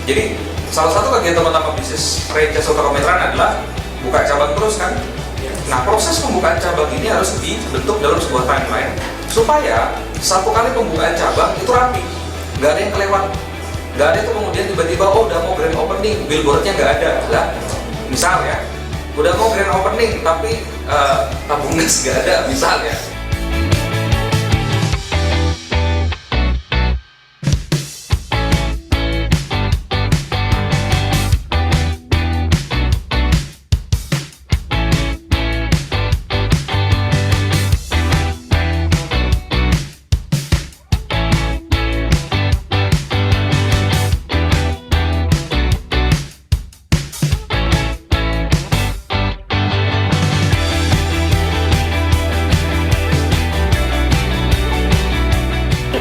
Jadi salah satu kegiatan utama bisnis franchise atau kemitraan adalah buka cabang terus kan. Nah, proses pembukaan cabang ini harus dibentuk dalam sebuah timeline supaya satu kali pembukaan cabang itu rapi, nggak ada yang kelewat, nggak ada itu kemudian tiba-tiba udah mau grand opening billboardnya nggak ada lah. Misal ya, udah mau grand opening tapi tabung gas nggak ada misalnya.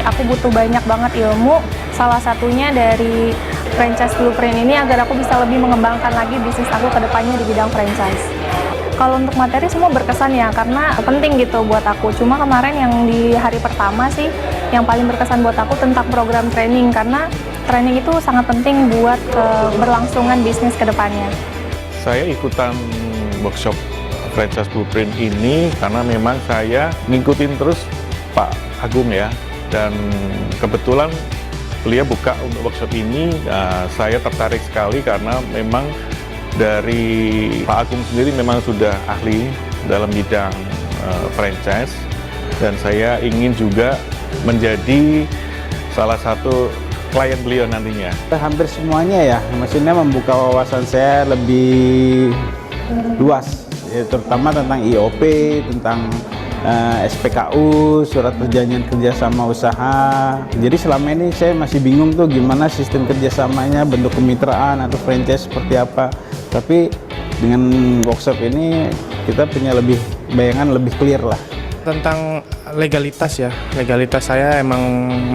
Aku butuh banyak banget ilmu, salah satunya dari franchise blueprint ini agar aku bisa lebih mengembangkan lagi bisnis aku ke depannya di bidang franchise. Kalau untuk materi semua berkesan ya, karena penting gitu buat aku. Cuma kemarin yang di hari pertama sih, yang paling berkesan buat aku tentang program training, karena training itu sangat penting buat keberlangsungan bisnis ke depannya. Saya ikutan workshop franchise blueprint ini karena memang saya ngikutin terus Pak Agung ya. Dan kebetulan beliau buka untuk workshop ini, saya tertarik sekali karena memang dari Pak Agung sendiri memang sudah ahli dalam bidang franchise, dan saya ingin juga menjadi salah satu klien beliau nantinya. Hampir semuanya ya, maksudnya membuka wawasan saya lebih luas, ya, terutama tentang IOP, tentang SPKU, surat perjanjian kerjasama usaha. Jadi selama ini saya masih bingung tuh gimana sistem kerjasamanya, bentuk kemitraan atau franchise seperti apa. Tapi dengan workshop ini kita punya bayangan lebih clear lah. Tentang legalitas ya, legalitas saya emang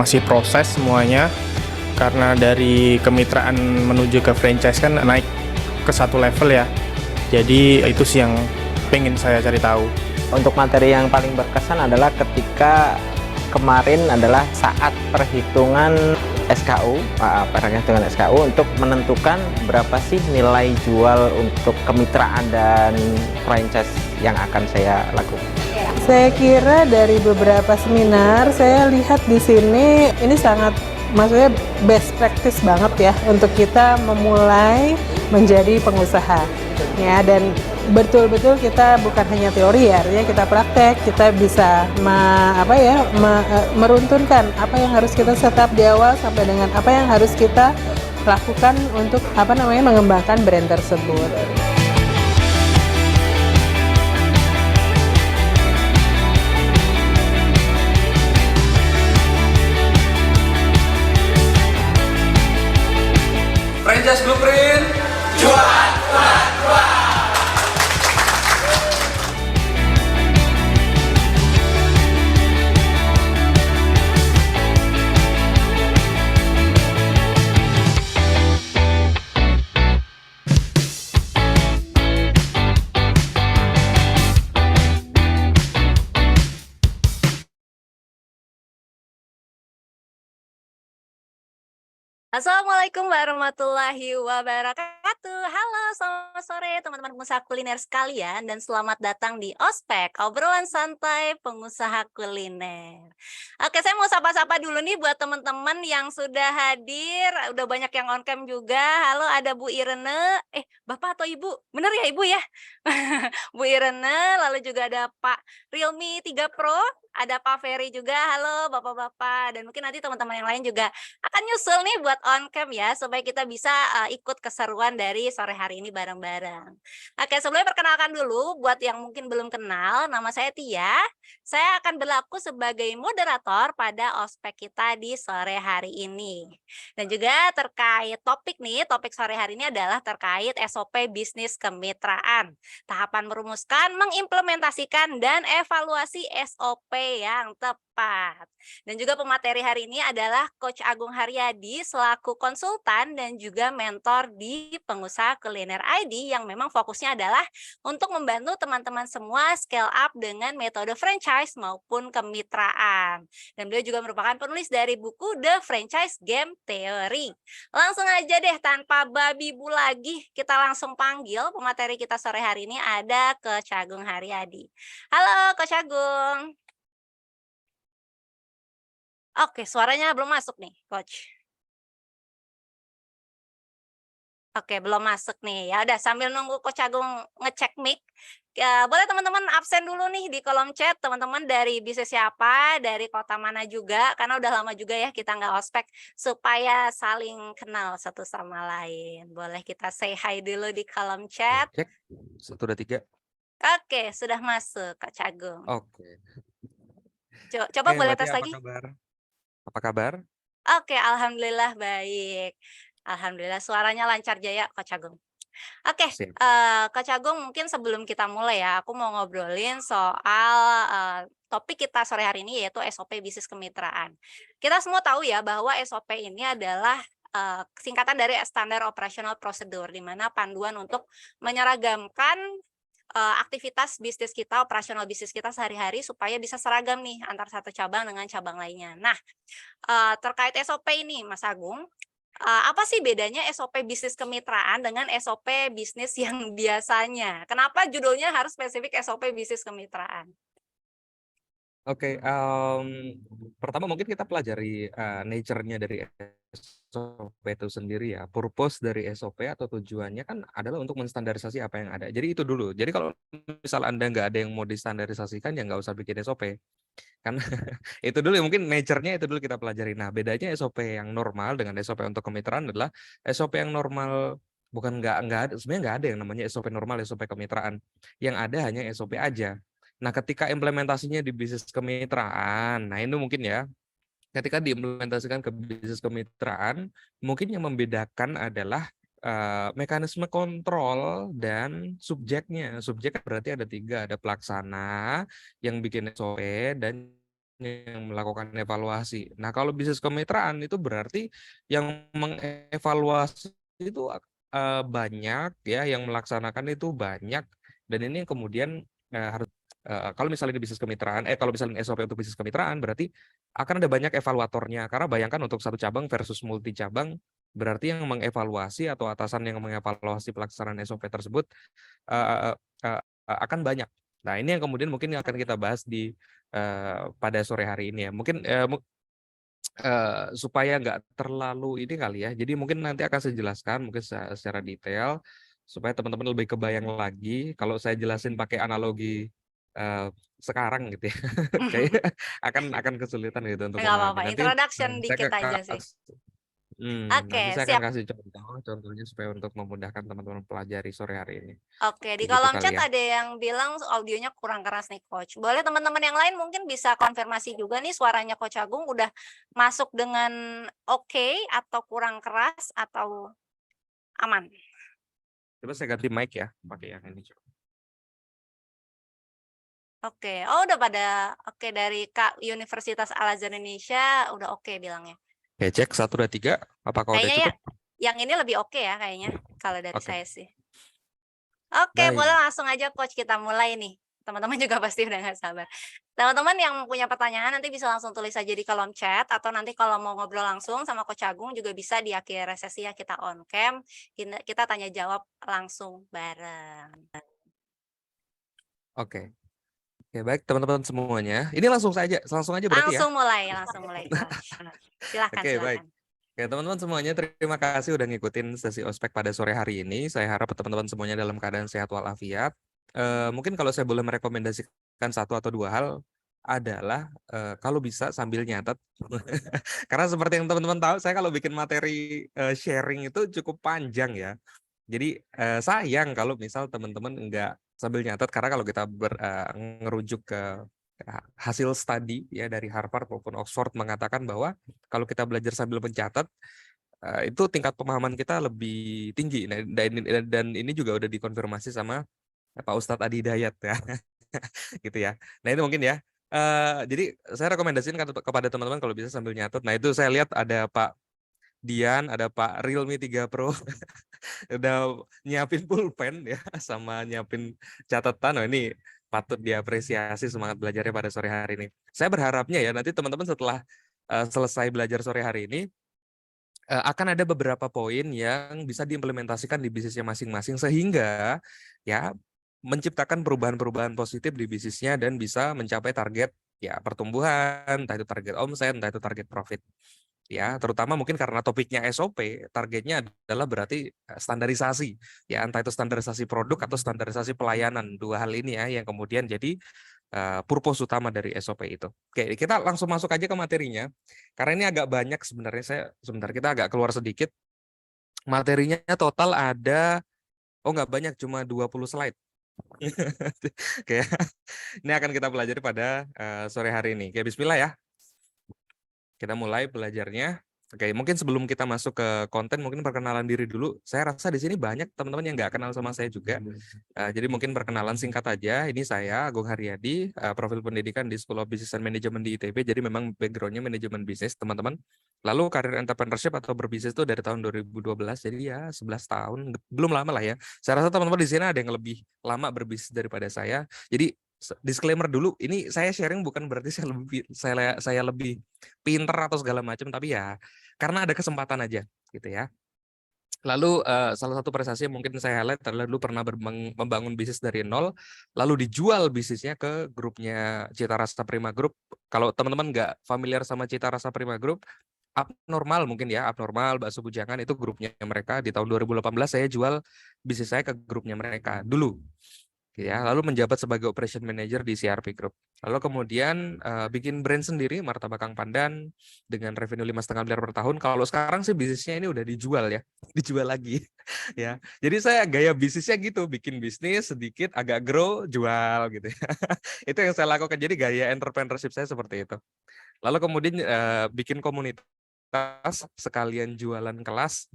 masih proses semuanya. Karena dari kemitraan menuju ke franchise kan naik ke satu level ya. Jadi itu sih yang pengen saya cari tahu. Untuk materi yang paling berkesan adalah ketika kemarin adalah saat perhitungan SKU, perhitungan SKU untuk menentukan berapa sih nilai jual untuk kemitraan dan franchise yang akan saya lakukan. Saya kira dari beberapa seminar saya lihat di sini ini sangat, maksudnya best practice banget ya untuk kita memulai menjadi pengusaha ya, dan betul-betul kita bukan hanya teori ya, artinya kita praktek, kita bisa meruntunkan apa yang harus kita setup di awal sampai dengan apa yang harus kita lakukan untuk mengembangkan brand tersebut. Franchise Blueprint, jual, jual, jual. Assalamualaikum warahmatullahi wabarakatuh. Halo, selamat sore teman-teman pengusaha kuliner sekalian, dan selamat datang di Ospek, obrolan santai pengusaha kuliner. Oke, saya mau sapa-sapa dulu nih buat teman-teman yang sudah hadir. Udah banyak yang on cam juga. Halo, ada Bu Irene. Bapak atau Ibu? Bener ya Ibu ya? Bu Irene, lalu juga ada Pak Realme 3 Pro, ada Pak Ferry juga. Halo Bapak-bapak, dan mungkin nanti teman-teman yang lain juga akan nyusul nih buat on cam ya, supaya kita bisa ikut keseruan dari sore hari ini bareng-bareng. Oke, sebelumnya perkenalkan dulu buat yang mungkin belum kenal, nama saya Tia. Saya akan berlaku sebagai moderator pada ospek kita di sore hari ini. Dan juga terkait topik nih, topik sore hari ini adalah terkait SOP bisnis kemitraan. Tahapan merumuskan, mengimplementasikan, dan evaluasi SOP yang tepat. tepat. Dan juga pemateri hari ini adalah Coach Agung Haryadi selaku konsultan dan juga mentor di Pengusaha Kuliner ID yang memang fokusnya adalah untuk membantu teman-teman semua scale up dengan metode franchise maupun kemitraan. Dan beliau juga merupakan penulis dari buku The Franchise Game Theory. Langsung aja deh tanpa babi bu lagi, kita langsung panggil pemateri kita sore hari ini ada Coach Agung Haryadi. Halo Coach Agung. Oke, suaranya belum masuk nih, Coach. Oke, belum masuk nih. Ya udah sambil nunggu Coach Agung ngecek mic, boleh teman-teman absen dulu nih di kolom chat, teman-teman dari bisnis siapa, dari kota mana juga, karena udah lama juga ya kita nggak ospek, supaya saling kenal satu sama lain. Boleh kita say hi dulu di kolom chat. Cek, 1, 2, 3. Oke, sudah masuk Coach Agung. Oke. Coba boleh Mbak tes Tia, lagi? Apa kabar? Oke, alhamdulillah baik. Alhamdulillah suaranya lancar jaya Coach Agung. Oke, Sip. Coach Agung, mungkin sebelum kita mulai ya, aku mau ngobrolin soal topik kita sore hari ini yaitu SOP bisnis kemitraan. Kita semua tahu ya bahwa SOP ini adalah singkatan dari Standard Operational Procedure, di mana panduan untuk menyeragamkan aktivitas bisnis kita, operasional bisnis kita sehari-hari supaya bisa seragam nih antar satu cabang dengan cabang lainnya. Nah, terkait SOP ini, Mas Agung, apa sih bedanya SOP bisnis kemitraan dengan SOP bisnis yang biasanya? Kenapa judulnya harus spesifik SOP bisnis kemitraan? Oke, pertama mungkin kita pelajari nature-nya dari SOP itu sendiri ya. Purpose dari SOP atau tujuannya kan adalah untuk menstandarisasi apa yang ada. Jadi itu dulu. Jadi kalau misal Anda nggak ada yang mau distandarisasikan, ya nggak usah bikin SOP. Karena itu dulu mungkin nature-nya itu dulu kita pelajari. Nah, bedanya SOP yang normal dengan SOP untuk kemitraan adalah SOP yang normal bukan nggak ada, sebenarnya nggak ada yang namanya SOP normal, SOP kemitraan. Yang ada hanya SOP aja. Nah, ketika implementasinya di bisnis kemitraan, nah ini mungkin ya, ketika diimplementasikan ke bisnis kemitraan, mungkin yang membedakan adalah mekanisme kontrol dan subjeknya. Subjek berarti ada 3, ada pelaksana yang bikin SOP dan yang melakukan evaluasi. Nah, kalau bisnis kemitraan itu berarti yang mengevaluasi itu banyak ya, yang melaksanakan itu banyak, dan ini kemudian harus kalau misalnya di bisnis kemitraan, kalau misalnya SOP untuk bisnis kemitraan berarti akan ada banyak evaluatornya, karena bayangkan untuk satu cabang versus multi cabang, berarti yang mengevaluasi atau atasan yang mengevaluasi pelaksanaan SOP tersebut akan banyak. Nah, ini yang kemudian mungkin akan kita bahas di pada sore hari ini ya. Mungkin supaya nggak terlalu ini kali ya. Jadi mungkin nanti akan saya jelaskan mungkin secara detail supaya teman-teman lebih kebayang lagi. Kalau saya jelasin pakai analogi sekarang gitu ya, kayaknya akan kesulitan gitu untuk Nggak apa-apa, memahami. Nanti introduction saya dikit aja sih. nanti Oke, saya akan siap. kasih contohnya supaya untuk memudahkan teman-teman pelajari sore hari ini. Oke, di Begitu kolom kali chat ya. ada yang bilang audionya kurang keras nih Coach. Boleh teman-teman yang lain mungkin bisa konfirmasi juga nih suaranya Coach Agung udah masuk dengan oke atau kurang keras atau aman. Coba saya ganti mic ya, pakai yang ini. Oke, oh udah pada oke dari Kak Universitas Al Azhar Indonesia udah oke bilangnya. Oke, cek 1, 2, 3. Apakah udah Kayaknya ya, cukup? yang ini lebih oke ya kayaknya kalau dari Oke. saya sih. Oke, Baik. boleh langsung aja Coach kita mulai nih. Teman-teman juga pasti udah nggak sabar. Teman-teman yang punya pertanyaan nanti bisa langsung tulis aja di kolom chat, atau nanti kalau mau ngobrol langsung sama Coach Agung juga bisa di akhir sesi ya, kita on cam, kita tanya jawab langsung bareng. Oke. Oke, baik teman-teman semuanya. Ini langsung aja berarti ya. Langsung mulai Coach. Silakan, Oke, baik. silakan. Oke, teman-teman semuanya, terima kasih udah ngikutin sesi ospek pada sore hari ini. Saya harap teman-teman semuanya dalam keadaan sehat walafiat. Mungkin kalau saya boleh merekomendasikan 1 atau 2 hal adalah kalau bisa sambil nyatet. Karena seperti yang teman-teman tahu, saya kalau bikin materi sharing itu cukup panjang ya. Jadi sayang kalau misal teman-teman enggak sambil nyatet, karena kalau kita ngerujuk ke hasil studi ya dari Harvard maupun Oxford mengatakan bahwa kalau kita belajar sambil mencatat itu tingkat pemahaman kita lebih tinggi. Nah, dan ini juga udah dikonfirmasi sama Pak Ustadz Adi Hidayat ya. Gitu ya. Nah, itu mungkin ya. Jadi saya rekomendasiin kepada teman-teman kalau bisa sambil nyatet. Nah itu saya lihat ada Pak Dian, ada Pak Realme 3 Pro, udah nyiapin pulpen ya, sama nyiapin catatan. Oh ini patut diapresiasi semangat belajarnya pada sore hari ini. Saya berharapnya ya nanti teman-teman setelah selesai belajar sore hari ini, akan ada beberapa poin yang bisa diimplementasikan di bisnisnya masing-masing sehingga ya menciptakan perubahan-perubahan positif di bisnisnya dan bisa mencapai target ya pertumbuhan, entah itu target omset, entah itu target profit. Ya, terutama mungkin karena topiknya SOP, targetnya adalah berarti standarisasi. Ya, entah itu standarisasi produk atau standarisasi pelayanan. Dua hal ini ya yang kemudian jadi purpose utama dari SOP itu. Oke, kita langsung masuk aja ke materinya. Karena ini agak banyak sebenarnya, kita agak keluar sedikit. Materinya total ada, oh nggak banyak, cuma 20 slide. Oke, ini akan kita pelajari pada sore hari ini. Oke, bismillah ya. Kita mulai belajarnya. Oke, mungkin sebelum kita masuk ke konten, mungkin perkenalan diri dulu. Saya rasa di sini banyak teman-teman yang nggak kenal sama saya juga. Jadi mungkin perkenalan singkat aja. Ini saya, Agung Haryadi, profil pendidikan di School of Business and Management di ITB. Jadi memang background-nya manajemen bisnis, teman-teman. Lalu karir entrepreneurship atau berbisnis itu dari tahun 2012. Jadi ya 11 tahun, belum lama lah ya. Saya rasa teman-teman di sini ada yang lebih lama berbisnis daripada saya. Jadi disclaimer dulu, ini saya sharing bukan berarti saya lebih pinter atau segala macam, tapi ya karena ada kesempatan aja gitu ya. Lalu salah satu prestasi yang mungkin saya highlight adalah dulu pernah membangun bisnis dari nol, lalu dijual bisnisnya ke grupnya Cita Rasa Prima Group. Kalau teman-teman nggak familiar sama Cita Rasa Prima Group, Abnormal mungkin ya, Abnormal, Bakso Bujangan itu grupnya mereka. Di tahun 2018 saya jual bisnis saya ke grupnya mereka dulu. Ya, lalu menjabat sebagai operation manager di CRP Group. Lalu kemudian bikin brand sendiri, Martabak Kang Pandan dengan revenue 5,5 miliar per tahun. Kalau sekarang sih bisnisnya ini udah dijual ya, dijual lagi ya. Jadi saya gaya bisnisnya gitu, bikin bisnis sedikit agak grow, jual gitu ya. Itu yang saya lakukan. Jadi gaya entrepreneurship saya seperti itu. Lalu kemudian bikin komunitas sekalian jualan kelas,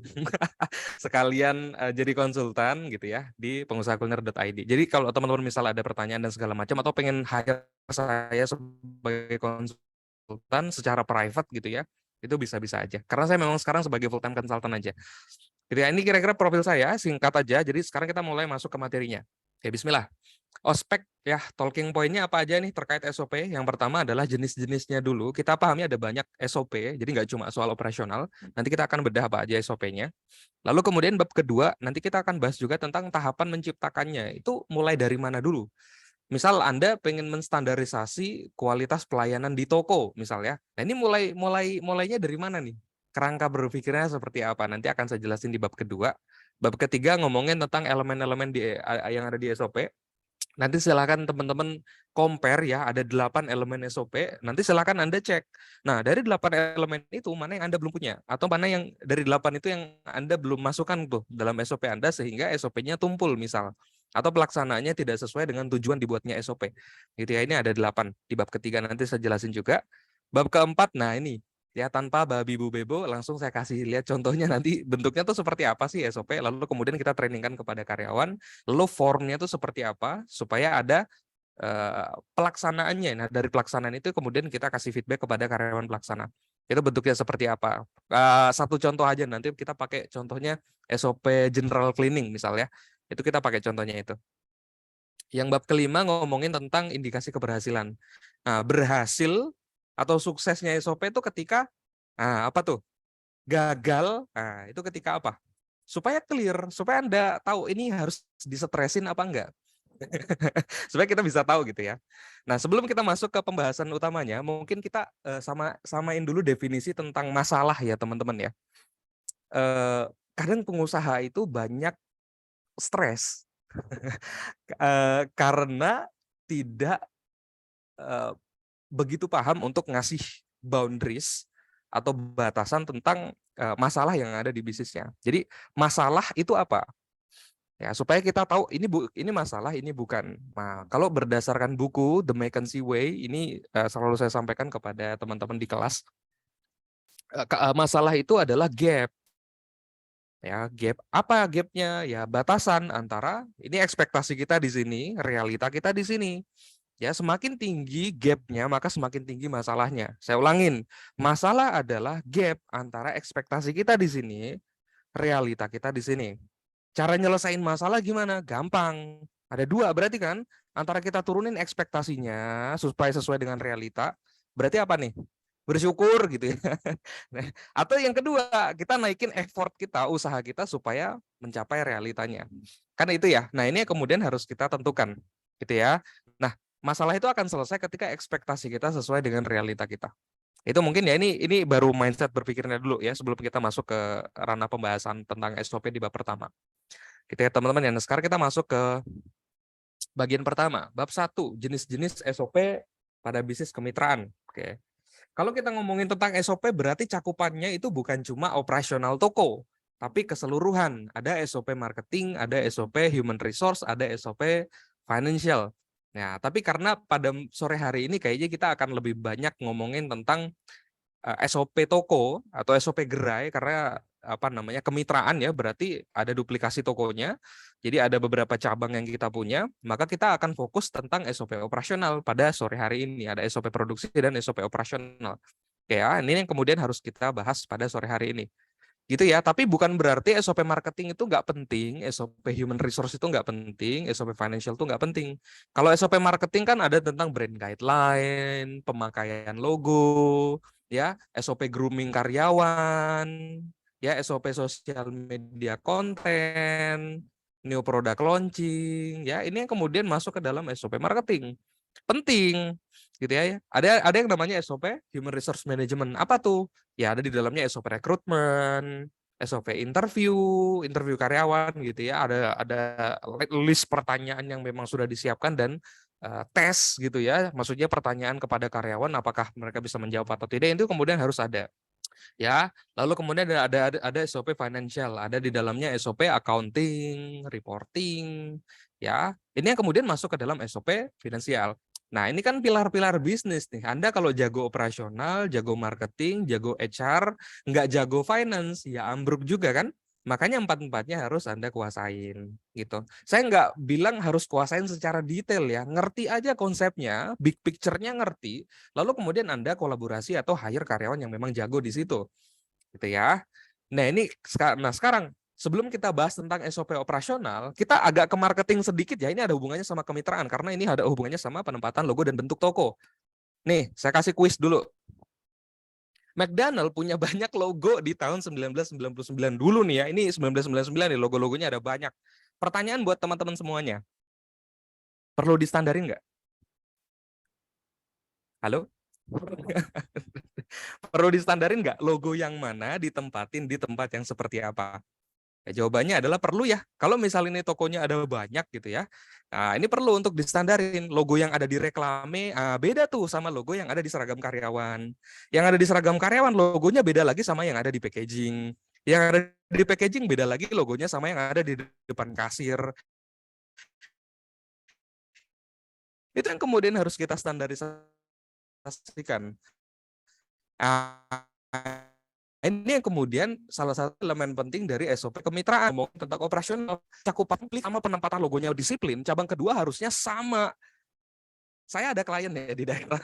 sekalian jadi konsultan gitu ya di pengusahakuliner.id. Jadi kalau teman-teman misalnya ada pertanyaan dan segala macam atau pengen hire saya sebagai konsultan secara private gitu ya, itu bisa-bisa aja. Karena saya memang sekarang sebagai full time consultant aja. Jadi ini kira-kira profil saya, singkat aja. Jadi sekarang kita mulai masuk ke materinya. Oke, bismillah. Ospek ya, talking point-nya apa aja nih terkait SOP? Yang pertama adalah jenis-jenisnya dulu. Kita pahami ada banyak SOP, jadi nggak cuma soal operasional. Nanti kita akan bedah apa aja SOP-nya. Lalu kemudian bab kedua, nanti kita akan bahas juga tentang tahapan menciptakannya. Itu mulai dari mana dulu? Misal Anda pengen menstandarisasi kualitas pelayanan di toko, misalnya. Nah ini mulainya dari mana nih? Kerangka berpikirnya seperti apa? Nanti akan saya jelasin di bab kedua. Bab ketiga ngomongin tentang elemen-elemen yang ada di SOP. Nanti silakan teman-teman compare ya, ada 8 elemen SOP, nanti silakan Anda cek. Nah, dari 8 elemen itu mana yang Anda belum punya atau mana yang dari 8 itu yang Anda belum masukkan tuh dalam SOP Anda sehingga SOP-nya tumpul misal atau pelaksanaannya tidak sesuai dengan tujuan dibuatnya SOP. Gitu ya, ini ada 8. Di bab ketiga nanti saya jelasin juga. Bab keempat, nah ini ya tanpa babi bu bebo langsung saya kasih lihat contohnya nanti bentuknya tuh seperti apa sih SOP, lalu kemudian kita trainingkan kepada karyawan, lalu formnya tuh seperti apa supaya ada pelaksanaannya. Nah dari pelaksanaan itu kemudian kita kasih feedback kepada karyawan pelaksana, itu bentuknya seperti apa. Satu contoh aja, nanti kita pakai contohnya SOP general cleaning misalnya, itu kita pakai contohnya itu. Yang bab kelima ngomongin tentang indikasi keberhasilan. Nah berhasil atau suksesnya SOP itu ketika apa tuh? Gagal, nah itu ketika apa? Supaya clear, supaya Anda tahu ini harus disetresin apa enggak. Supaya kita bisa tahu gitu ya. Nah, sebelum kita masuk ke pembahasan utamanya, mungkin kita samain dulu definisi tentang masalah ya, teman-teman ya. Kadang pengusaha itu banyak stres karena tidak begitu paham untuk ngasih boundaries atau batasan tentang masalah yang ada di bisnisnya. Jadi masalah itu apa? Ya, supaya kita tahu ini masalah, ini bukan. Nah, kalau berdasarkan buku The McKinsey Way, ini selalu saya sampaikan kepada teman-teman di kelas. Masalah itu adalah gap. Ya, gap. Apa gapnya? Ya, batasan antara ini ekspektasi kita di sini, realita kita di sini. Ya, semakin tinggi gap-nya, maka semakin tinggi masalahnya. Saya ulangin, masalah adalah gap antara ekspektasi kita di sini, realita kita di sini. Cara nyelesain masalah gimana? Gampang. Ada dua berarti kan, antara kita turunin ekspektasinya supaya sesuai dengan realita, berarti apa nih? Bersyukur gitu ya. Nah, atau yang kedua, kita naikin effort kita, usaha kita supaya mencapai realitanya. Kan itu ya. Nah, ini yang kemudian harus kita tentukan, gitu ya. Nah, masalah itu akan selesai ketika ekspektasi kita sesuai dengan realita kita. Itu mungkin ya, ini baru mindset berpikirnya dulu ya sebelum kita masuk ke ranah pembahasan tentang SOP di bab pertama. Gitu ya teman-teman ya. Nah, sekarang kita masuk ke bagian pertama, bab 1, jenis-jenis SOP pada bisnis kemitraan. Oke. Kalau kita ngomongin tentang SOP berarti cakupannya itu bukan cuma operasional toko, tapi keseluruhan. Ada SOP marketing, ada SOP human resource, ada SOP financial. Nah, tapi karena pada sore hari ini kayaknya kita akan lebih banyak ngomongin tentang SOP toko atau SOP gerai, karena apa namanya kemitraan ya, berarti ada duplikasi tokonya. Jadi ada beberapa cabang yang kita punya, maka kita akan fokus tentang SOP operasional pada sore hari ini. Ada SOP produksi dan SOP operasional. Oke ya, ini yang kemudian harus kita bahas pada sore hari ini. Gitu ya, tapi bukan berarti SOP marketing itu nggak penting, SOP human resource itu nggak penting, SOP financial itu nggak penting. Kalau SOP marketing kan ada tentang brand guideline, pemakaian logo, ya, SOP grooming karyawan, ya, SOP sosial media konten, new product launching, ya, ini yang kemudian masuk ke dalam SOP marketing. Penting, gitu ya. Ada yang namanya SOP human resource management. Apa tuh? Ya ada di dalamnya SOP rekrutmen, SOP interview karyawan gitu ya. Ada list pertanyaan yang memang sudah disiapkan dan tes gitu ya. Maksudnya pertanyaan kepada karyawan apakah mereka bisa menjawab atau tidak, itu kemudian harus ada. Ya, lalu kemudian ada SOP financial, ada di dalamnya SOP accounting, reporting, ya. Ini yang kemudian masuk ke dalam SOP finansial. Nah, ini kan pilar-pilar bisnis nih. Anda kalau jago operasional, jago marketing, jago HR, nggak jago finance, ya ambruk juga kan? Makanya empat-empatnya harus Anda kuasain gitu. Saya nggak bilang harus kuasain secara detail ya. Ngerti aja konsepnya, big picture-nya ngerti, lalu kemudian Anda kolaborasi atau hire karyawan yang memang jago di situ. Gitu ya. Nah, sekarang sebelum kita bahas tentang SOP operasional, kita agak ke marketing sedikit ya. Ini ada hubungannya sama kemitraan karena ini ada hubungannya sama penempatan logo dan bentuk toko. Nih, saya kasih kuis dulu. McDonald punya banyak logo di tahun 1999 dulu nih ya. Ini 1999 nih, logo-logonya ada banyak. Pertanyaan buat teman-teman semuanya. Perlu distandarin nggak? Halo? Perlu distandarin nggak logo yang mana ditempatin di tempat yang seperti apa? Ya, jawabannya adalah perlu ya. Kalau misalnya ini tokonya ada banyak gitu ya. Nah, ini perlu untuk distandarin. Logo yang ada di reklame beda tuh sama logo yang ada di seragam karyawan. Yang ada di seragam karyawan logonya beda lagi sama yang ada di packaging. Yang ada di packaging beda lagi logonya sama yang ada di depan kasir. Itu yang kemudian harus kita standarisasikan. Ini yang kemudian salah satu elemen penting dari SOP kemitraan. Ngomong tentang operasional, cakupan sama penempatan logonya disiplin, cabang kedua harusnya sama. Saya ada klien ya di daerah,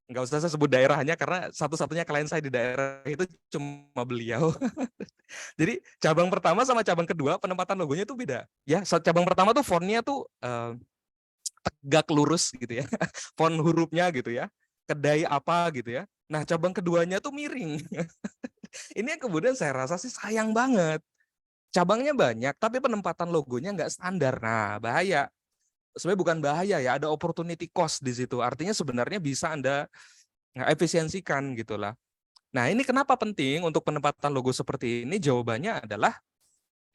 nggak usah saya sebut daerahnya karena satu-satunya klien saya di daerah itu cuma beliau. Jadi cabang pertama sama cabang kedua penempatan logonya itu beda. Ya, cabang pertama tuh fontnya tuh tegak lurus gitu ya, font hurufnya gitu ya, kedai apa gitu ya. Nah, cabang keduanya tuh miring. Ini yang kemudian saya rasa sih sayang banget. Cabangnya banyak, tapi penempatan logonya nggak standar. Nah, bahaya. Sebenarnya bukan bahaya ya, ada opportunity cost di situ. Artinya sebenarnya bisa Anda efisiensikan gitulah. Nah, ini kenapa penting untuk penempatan logo seperti ini? Jawabannya adalah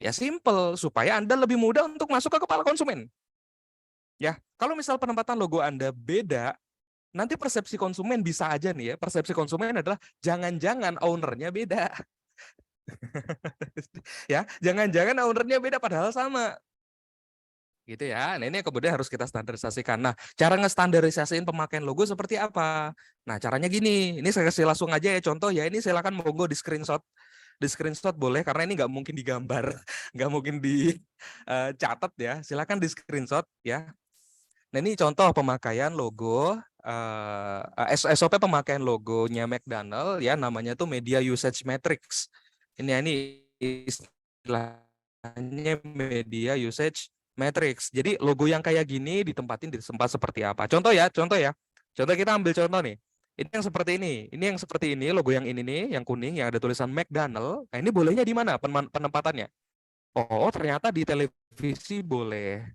ya simple, supaya Anda lebih mudah untuk masuk ke kepala konsumen. Ya, kalau misal penempatan logo Anda beda, nanti persepsi konsumen bisa aja nih ya, persepsi konsumen adalah jangan-jangan ownernya beda. Ya, jangan-jangan ownernya beda padahal sama. Gitu ya. Nah, ini yang kemudian harus kita standarisasikan. Nah, cara ngestandarisasiin pemakaian logo seperti apa? Nah, caranya gini. Ini saya kasih langsung aja ya contoh ya. Ini silakan monggo di screenshot. Di screenshot boleh karena ini nggak mungkin digambar, nggak mungkin dicatat ya. Silakan di screenshot ya. Nah, ini contoh pemakaian logo SOP pemakaian logonya McDonald ya, namanya tuh Media Usage Matrix. Ini istilahnya Media Usage Matrix. Jadi logo yang kayak gini ditempatin di tempat seperti apa? Contoh ya. Contoh kita ambil contoh nih. Ini yang seperti ini, logo yang ini nih, yang kuning yang ada tulisan McDonald. Nah, ini bolehnya di mana penempatannya? Oh, ternyata di televisi boleh.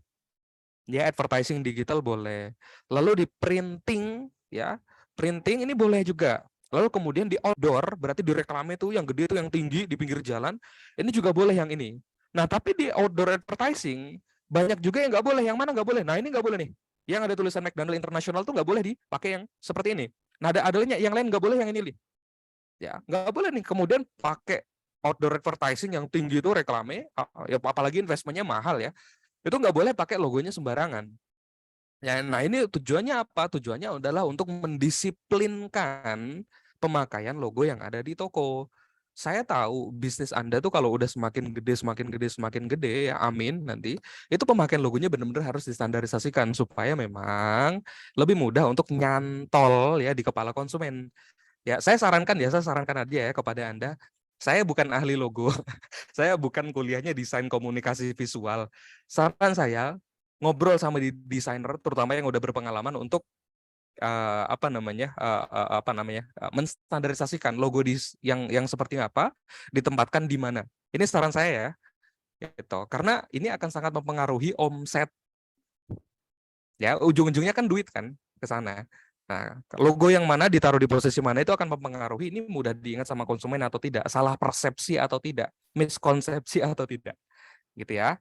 Ya, advertising digital boleh. Lalu di printing ya, printing ini boleh juga. Lalu kemudian di outdoor, berarti di reklame itu yang gede itu yang tinggi di pinggir jalan, ini juga boleh yang ini. Nah, tapi di outdoor advertising banyak juga yang nggak boleh. Yang mana nggak boleh? Nah, ini nggak boleh nih. Yang ada tulisan McDonald International tuh nggak boleh dipakai yang seperti ini. Nah, ada adanya yang lain nggak boleh yang ini nih. Ya, nggak boleh nih. Kemudian pakai outdoor advertising yang tinggi itu reklame, ya apalagi investmentnya mahal ya. Itu nggak boleh pakai logonya sembarangan. Ya, nah ini tujuannya apa? Tujuannya adalah untuk mendisiplinkan pemakaian logo yang ada di toko. Saya tahu bisnis Anda tuh kalau udah semakin gede, ya amin nanti, itu pemakaian logonya benar-benar harus distandarisasikan supaya memang lebih mudah untuk nyantol ya di kepala konsumen. Ya, saya sarankan aja ya kepada Anda. Saya bukan ahli logo, saya bukan kuliahnya desain komunikasi visual. Saran saya ngobrol sama desainer, terutama yang udah berpengalaman untuk menstandarisasikan logo yang seperti apa, ditempatkan di mana. Ini saran saya ya, gitu. Karena ini akan sangat mempengaruhi omset. Ya, ujung-ujungnya kan duit kan ke sana. Nah, logo yang mana ditaruh di posisi mana itu akan mempengaruhi ini mudah diingat sama konsumen atau tidak, salah persepsi atau tidak, miskonsepsi atau tidak. Gitu ya.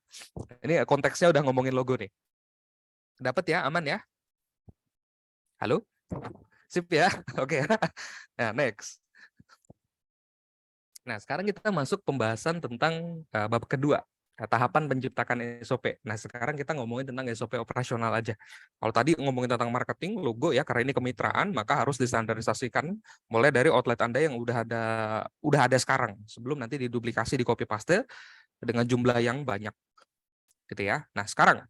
Ini konteksnya udah ngomongin logo nih. Dapat ya, aman ya? Halo? Sip ya? Oke. Nah, next. Nah, sekarang kita masuk pembahasan tentang bab kedua, tahapan penciptakan SOP. Nah, sekarang kita ngomongin tentang SOP operasional aja. Kalau tadi ngomongin tentang marketing, logo ya, karena ini kemitraan, maka harus distandarisasikan mulai dari outlet Anda yang udah ada sekarang, sebelum nanti diduplikasi, di copy paste dengan jumlah yang banyak. Gitu ya. Nah, sekarang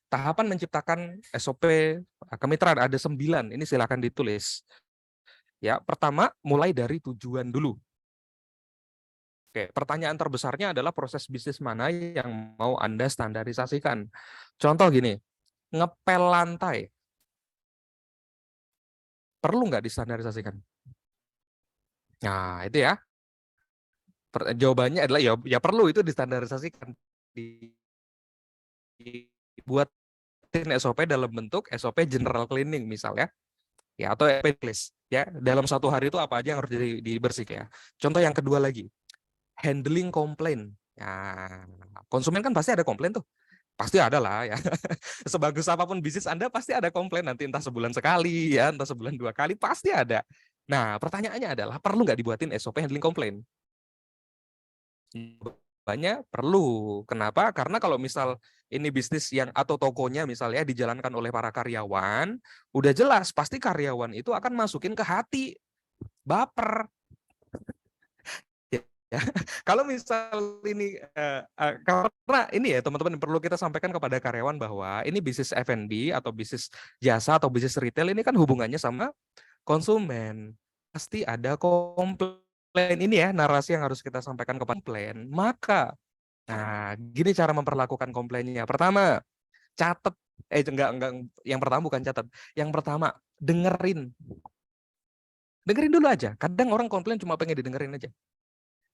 tahapan menciptakan SOP kemitraan ada 9. Ini silakan ditulis. Ya, pertama mulai dari tujuan dulu. Oke, pertanyaan terbesarnya adalah proses bisnis mana yang mau Anda standarisasikan. Contoh gini, ngepel lantai. Perlu nggak distandarisasikan? Nah, itu ya. Jawabannya adalah ya perlu itu distandarisasikan. Dibuatin SOP dalam bentuk SOP general cleaning misalnya. Ya, atau SOP list. Ya, dalam satu hari itu apa aja yang harus dibersihkan ya. Contoh yang kedua lagi. Handling komplain. Nah, konsumen kan pasti ada komplain tuh. Pasti ada lah ya. Sebagus apapun bisnis Anda pasti ada komplain, nanti entah sebulan sekali ya, entah sebulan 2 kali, pasti ada. Nah, pertanyaannya adalah perlu nggak dibuatin SOP handling komplain? Banyak perlu. Kenapa? Karena kalau misal ini bisnis yang atau tokonya misalnya dijalankan oleh para karyawan, udah jelas pasti karyawan itu akan masukin ke hati, baper. Ya. Kalau misal ini karena ini ya teman-teman perlu kita sampaikan kepada karyawan bahwa ini bisnis F&B atau bisnis jasa atau bisnis retail ini kan hubungannya sama konsumen. Pasti ada komplain, ini ya narasi yang harus kita sampaikan kepada komplain. Maka nah, gini cara memperlakukan komplainnya. Pertama, catat enggak yang pertama bukan catat. Yang pertama, dengerin. Dengerin dulu aja. Kadang orang komplain cuma pengen didengerin aja.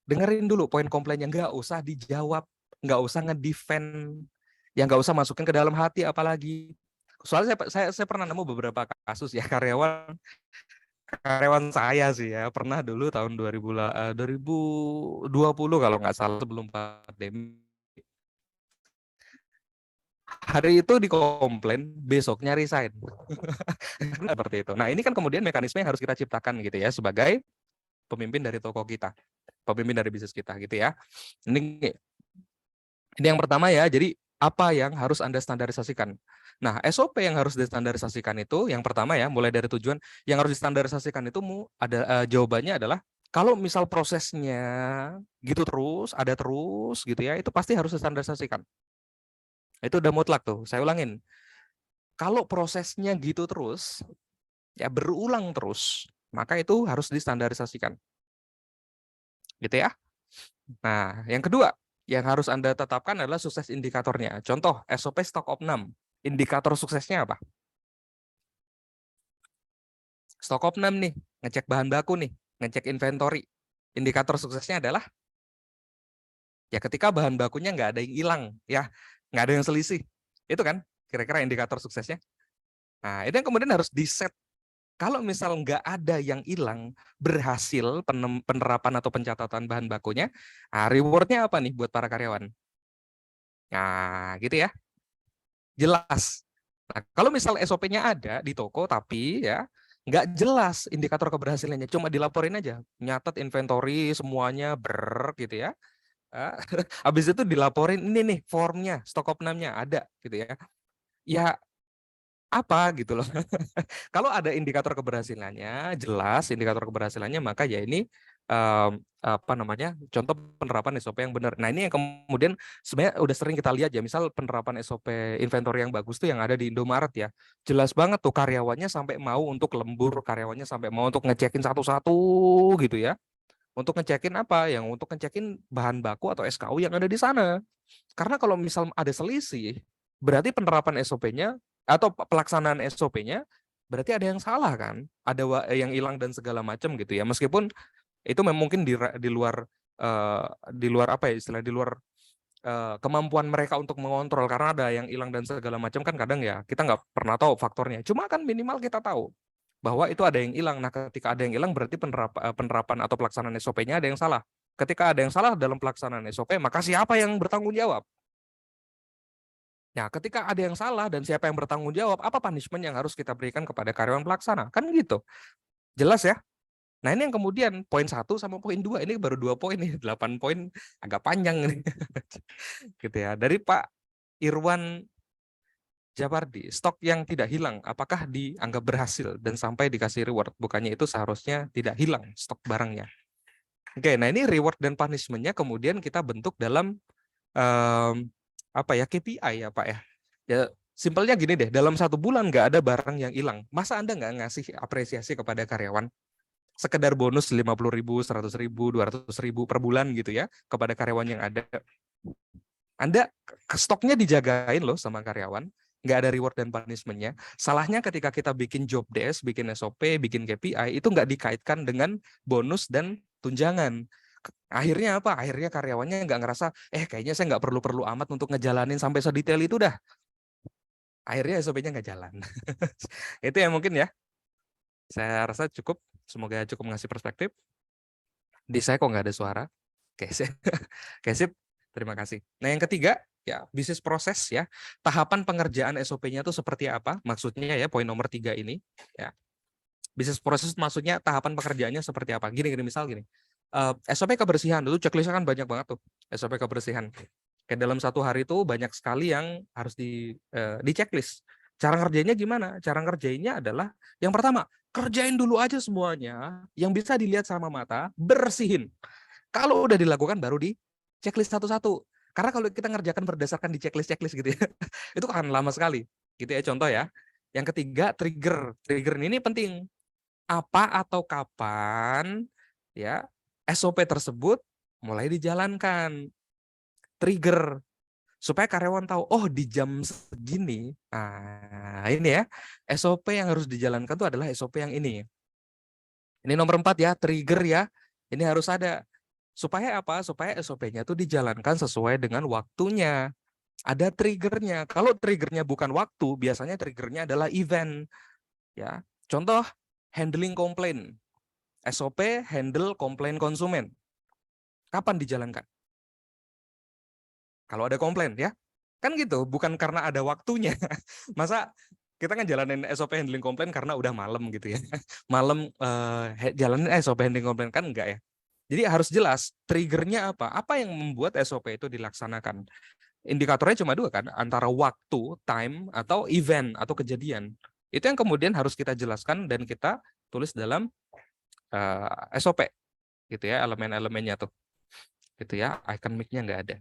Dengerin dulu poin komplainnya, nggak usah dijawab, nggak usah ngedefend, ya nggak usah masukin ke dalam hati apalagi. Soalnya saya pernah nemu beberapa kasus ya karyawan saya sih ya pernah dulu tahun 2020 kalau nggak salah sebelum pandemi. Hari itu dikomplain, besoknya resign. Seperti itu. Nah, ini kan kemudian mekanisme yang harus kita ciptakan gitu ya sebagai pemimpin dari toko kita, pemimpin dari bisnis kita gitu ya. Ini yang pertama ya. Jadi apa yang harus Anda standarisasikan? Nah, SOP yang harus distandarisasikan itu yang pertama ya, mulai dari tujuan yang harus distandarisasikan itu ada jawabannya adalah kalau misal prosesnya gitu terus, ada terus gitu ya, itu pasti harus distandarisasikan. Itu udah mutlak tuh. Saya ulangin. Kalau prosesnya gitu terus, ya berulang terus, maka itu harus distandarisasikan. Gitu ya. Nah, yang kedua, yang harus Anda tetapkan adalah sukses indikatornya. Contoh, SOP Stock Opnam. Indikator suksesnya apa? Stock Opnam nih, ngecek bahan baku nih, ngecek inventory. Indikator suksesnya adalah ya ketika bahan bakunya nggak ada yang hilang, ya nggak ada yang selisih. Itu kan kira-kira indikator suksesnya. Nah, itu yang kemudian harus di-set. Kalau misal nggak ada yang hilang, berhasil penerapan atau pencatatan bahan bakunya, nah, rewardnya apa nih buat para karyawan? Nah, gitu ya. Jelas. Nah, kalau misal SOP-nya ada di toko, tapi ya nggak jelas indikator keberhasilannya, cuma dilaporin aja, nyatet inventory semuanya gitu ya. Habis itu dilaporin ini nih formnya, stok opnamnya ada gitu ya. Ya apa gitu loh. Kalau ada indikator keberhasilannya, jelas indikator keberhasilannya, maka ya ini apa namanya, contoh penerapan SOP yang benar. Nah, ini yang kemudian sebenarnya udah sering kita lihat ya, misal penerapan SOP inventory yang bagus tuh yang ada di Indomaret ya. Jelas banget tuh karyawannya sampai mau untuk lembur, karyawannya sampai mau untuk ngecekin satu-satu gitu ya. Untuk ngecekin apa? Yang untuk ngecekin bahan baku atau SKU yang ada di sana. Karena kalau misal ada selisih, berarti penerapan SOP-nya atau pelaksanaan SOP-nya berarti ada yang salah kan? Ada yang hilang dan segala macam gitu ya. Meskipun itu mungkin di luar apa ya istilah, di luar kemampuan mereka untuk mengontrol, karena ada yang hilang dan segala macam kan kadang ya kita nggak pernah tahu faktornya. Cuma kan minimal kita tahu bahwa itu ada yang hilang. Nah, ketika ada yang hilang berarti penerapan atau pelaksanaan SOP-nya ada yang salah. Ketika ada yang salah dalam pelaksanaan SOP, maka siapa yang bertanggung jawab? Ya, ketika ada yang salah dan siapa yang bertanggung jawab, apa punishment yang harus kita berikan kepada karyawan pelaksana? Kan gitu. Jelas ya? Nah, ini yang kemudian poin 1 sama poin 2, ini baru 2 poin nih, 8 poin agak panjang nih. Gitu ya. Dari Pak Irwan Jabardi, stok yang tidak hilang, apakah dianggap berhasil dan sampai dikasih reward? Bukannya itu seharusnya tidak hilang stok barangnya. Oke, nah ini reward dan punishment-nya kemudian kita bentuk dalam apa ya, KPI ya Pak ya. Ya simpelnya gini deh, dalam 1 bulan nggak ada barang yang hilang. Masa Anda nggak ngasih apresiasi kepada karyawan? Sekedar bonus 50.000, 100.000, 200.000 per bulan gitu ya kepada karyawan yang ada. Anda stoknya dijagain loh sama karyawan, nggak ada reward dan punishment-nya. Salahnya ketika kita bikin job desk, bikin SOP, bikin KPI, itu nggak dikaitkan dengan bonus dan tunjangan. Akhirnya apa? Akhirnya karyawannya nggak ngerasa, kayaknya saya nggak perlu-perlu amat untuk ngejalanin sampai sedetail itu dah. Akhirnya SOP-nya nggak jalan. Itu ya mungkin ya. Saya rasa cukup. Semoga cukup ngasih perspektif. Di saya kok nggak ada suara. Oke, sip. Terima kasih. Nah, yang ketiga, ya bisnis proses ya. Tahapan pengerjaan SOP-nya itu seperti apa? Maksudnya ya, poin nomor 3 ini. Ya. Bisnis proses maksudnya tahapan pekerjaannya seperti apa? Gini, misal gini. SOP kebersihan, dulu checklistnya kan banyak banget tuh. SOP kebersihan. Kayak dalam 1 hari itu banyak sekali yang harus di checklist. Cara ngerjainnya gimana? Cara ngerjainnya adalah yang pertama, kerjain dulu aja semuanya yang bisa dilihat sama mata, bersihin. Kalau udah dilakukan baru di checklist satu-satu. Karena kalau kita ngerjakan berdasarkan di checklist gitu ya, itu akan lama sekali. Gitu ya, contoh ya. Yang ketiga, trigger. Trigger ini penting. Apa atau kapan ya SOP tersebut mulai dijalankan. Trigger. Supaya karyawan tahu, oh di jam segini, nah ini ya, SOP yang harus dijalankan itu adalah SOP yang ini. Ini nomor 4 ya, trigger ya, ini harus ada. Supaya apa? Supaya SOP-nya itu dijalankan sesuai dengan waktunya. Ada triggernya. Kalau triggernya bukan waktu, biasanya triggernya adalah event. Ya, contoh, handling komplain. SOP handle komplain konsumen. Kapan dijalankan? Kalau ada komplain ya, kan gitu, bukan karena ada waktunya. Masa kita ngejalanin SOP handling komplain karena udah malam gitu ya. Malam jalanin SOP handling komplain, kan enggak ya. Jadi harus jelas triggernya apa. Apa yang membuat SOP itu dilaksanakan. Indikatornya cuma 2 kan, antara waktu, time, atau event, atau kejadian. Itu yang kemudian harus kita jelaskan dan kita tulis dalam SOP. Gitu ya, elemen-elemennya tuh. Gitu ya, icon mic-nya nggak ada.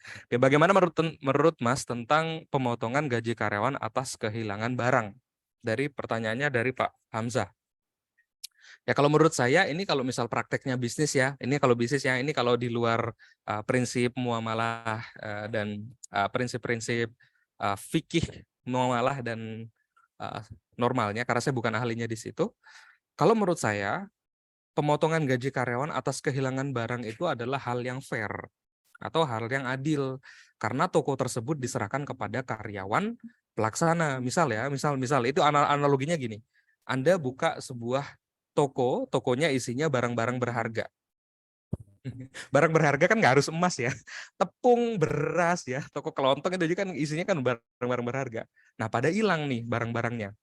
Oke, bagaimana menurut Mas tentang pemotongan gaji karyawan atas kehilangan barang? Dari pertanyaannya dari Pak Hamzah. Ya kalau menurut saya ini kalau misal prakteknya bisnis ya, ini kalau bisnis ya, ini kalau di luar prinsip muamalah dan prinsip-prinsip fikih muamalah dan normalnya, karena saya bukan ahlinya di situ. Kalau menurut saya, pemotongan gaji karyawan atas kehilangan barang itu adalah hal yang fair atau hal yang adil karena toko tersebut diserahkan kepada karyawan pelaksana. Misal ya, misal itu analoginya gini. Anda buka sebuah toko, tokonya isinya barang-barang berharga. Barang berharga kan nggak harus emas ya. Tepung, beras ya, toko kelontong itu juga kan isinya kan barang-barang berharga. Nah, pada hilang nih barang-barangnya.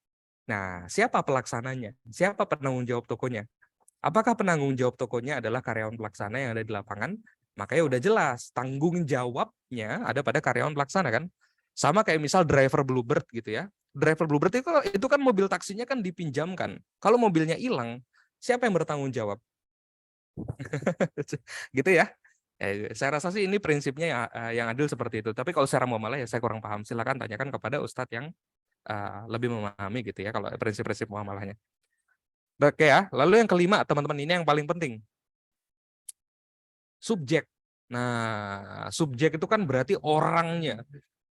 Nah, siapa pelaksananya? Siapa penanggung jawab tokonya? Apakah penanggung jawab tokonya adalah karyawan pelaksana yang ada di lapangan? Makanya udah jelas, tanggung jawabnya ada pada karyawan pelaksana kan? Sama kayak misal driver Bluebird gitu ya. Driver Bluebird itu kan mobil taksinya kan dipinjamkan. Kalau mobilnya hilang, siapa yang bertanggung jawab? Gitu ya. Saya rasa sih ini prinsipnya yang adil seperti itu. Tapi kalau secara muamalah ya saya kurang paham. Silakan tanyakan kepada ustadz yang lebih memahami gitu ya kalau prinsip-prinsip muamalahnya. Oke ya. Lalu yang kelima, teman-teman, ini yang paling penting. Subjek. Nah, subjek itu kan berarti orangnya.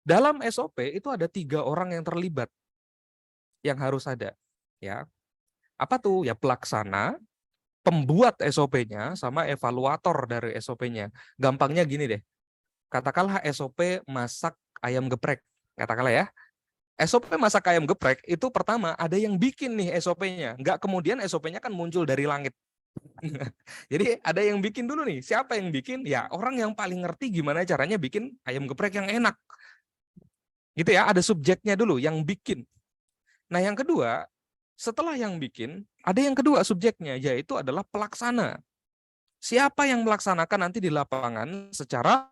Dalam SOP itu ada 3 orang yang terlibat yang harus ada. Ya, apa tuh? Ya pelaksana, pembuat SOP-nya, sama evaluator dari SOP-nya. Gampangnya gini deh. Katakanlah SOP masak ayam geprek. Katakanlah ya. SOP masak ayam geprek itu pertama ada yang bikin nih SOP-nya. Nggak kemudian SOP-nya kan muncul dari langit. Jadi ada yang bikin dulu nih. Siapa yang bikin? Ya orang yang paling ngerti gimana caranya bikin ayam geprek yang enak. Gitu ya, ada subjeknya dulu yang bikin. Nah yang kedua, setelah yang bikin, ada yang kedua subjeknya, yaitu adalah pelaksana. Siapa yang melaksanakan nanti di lapangan secara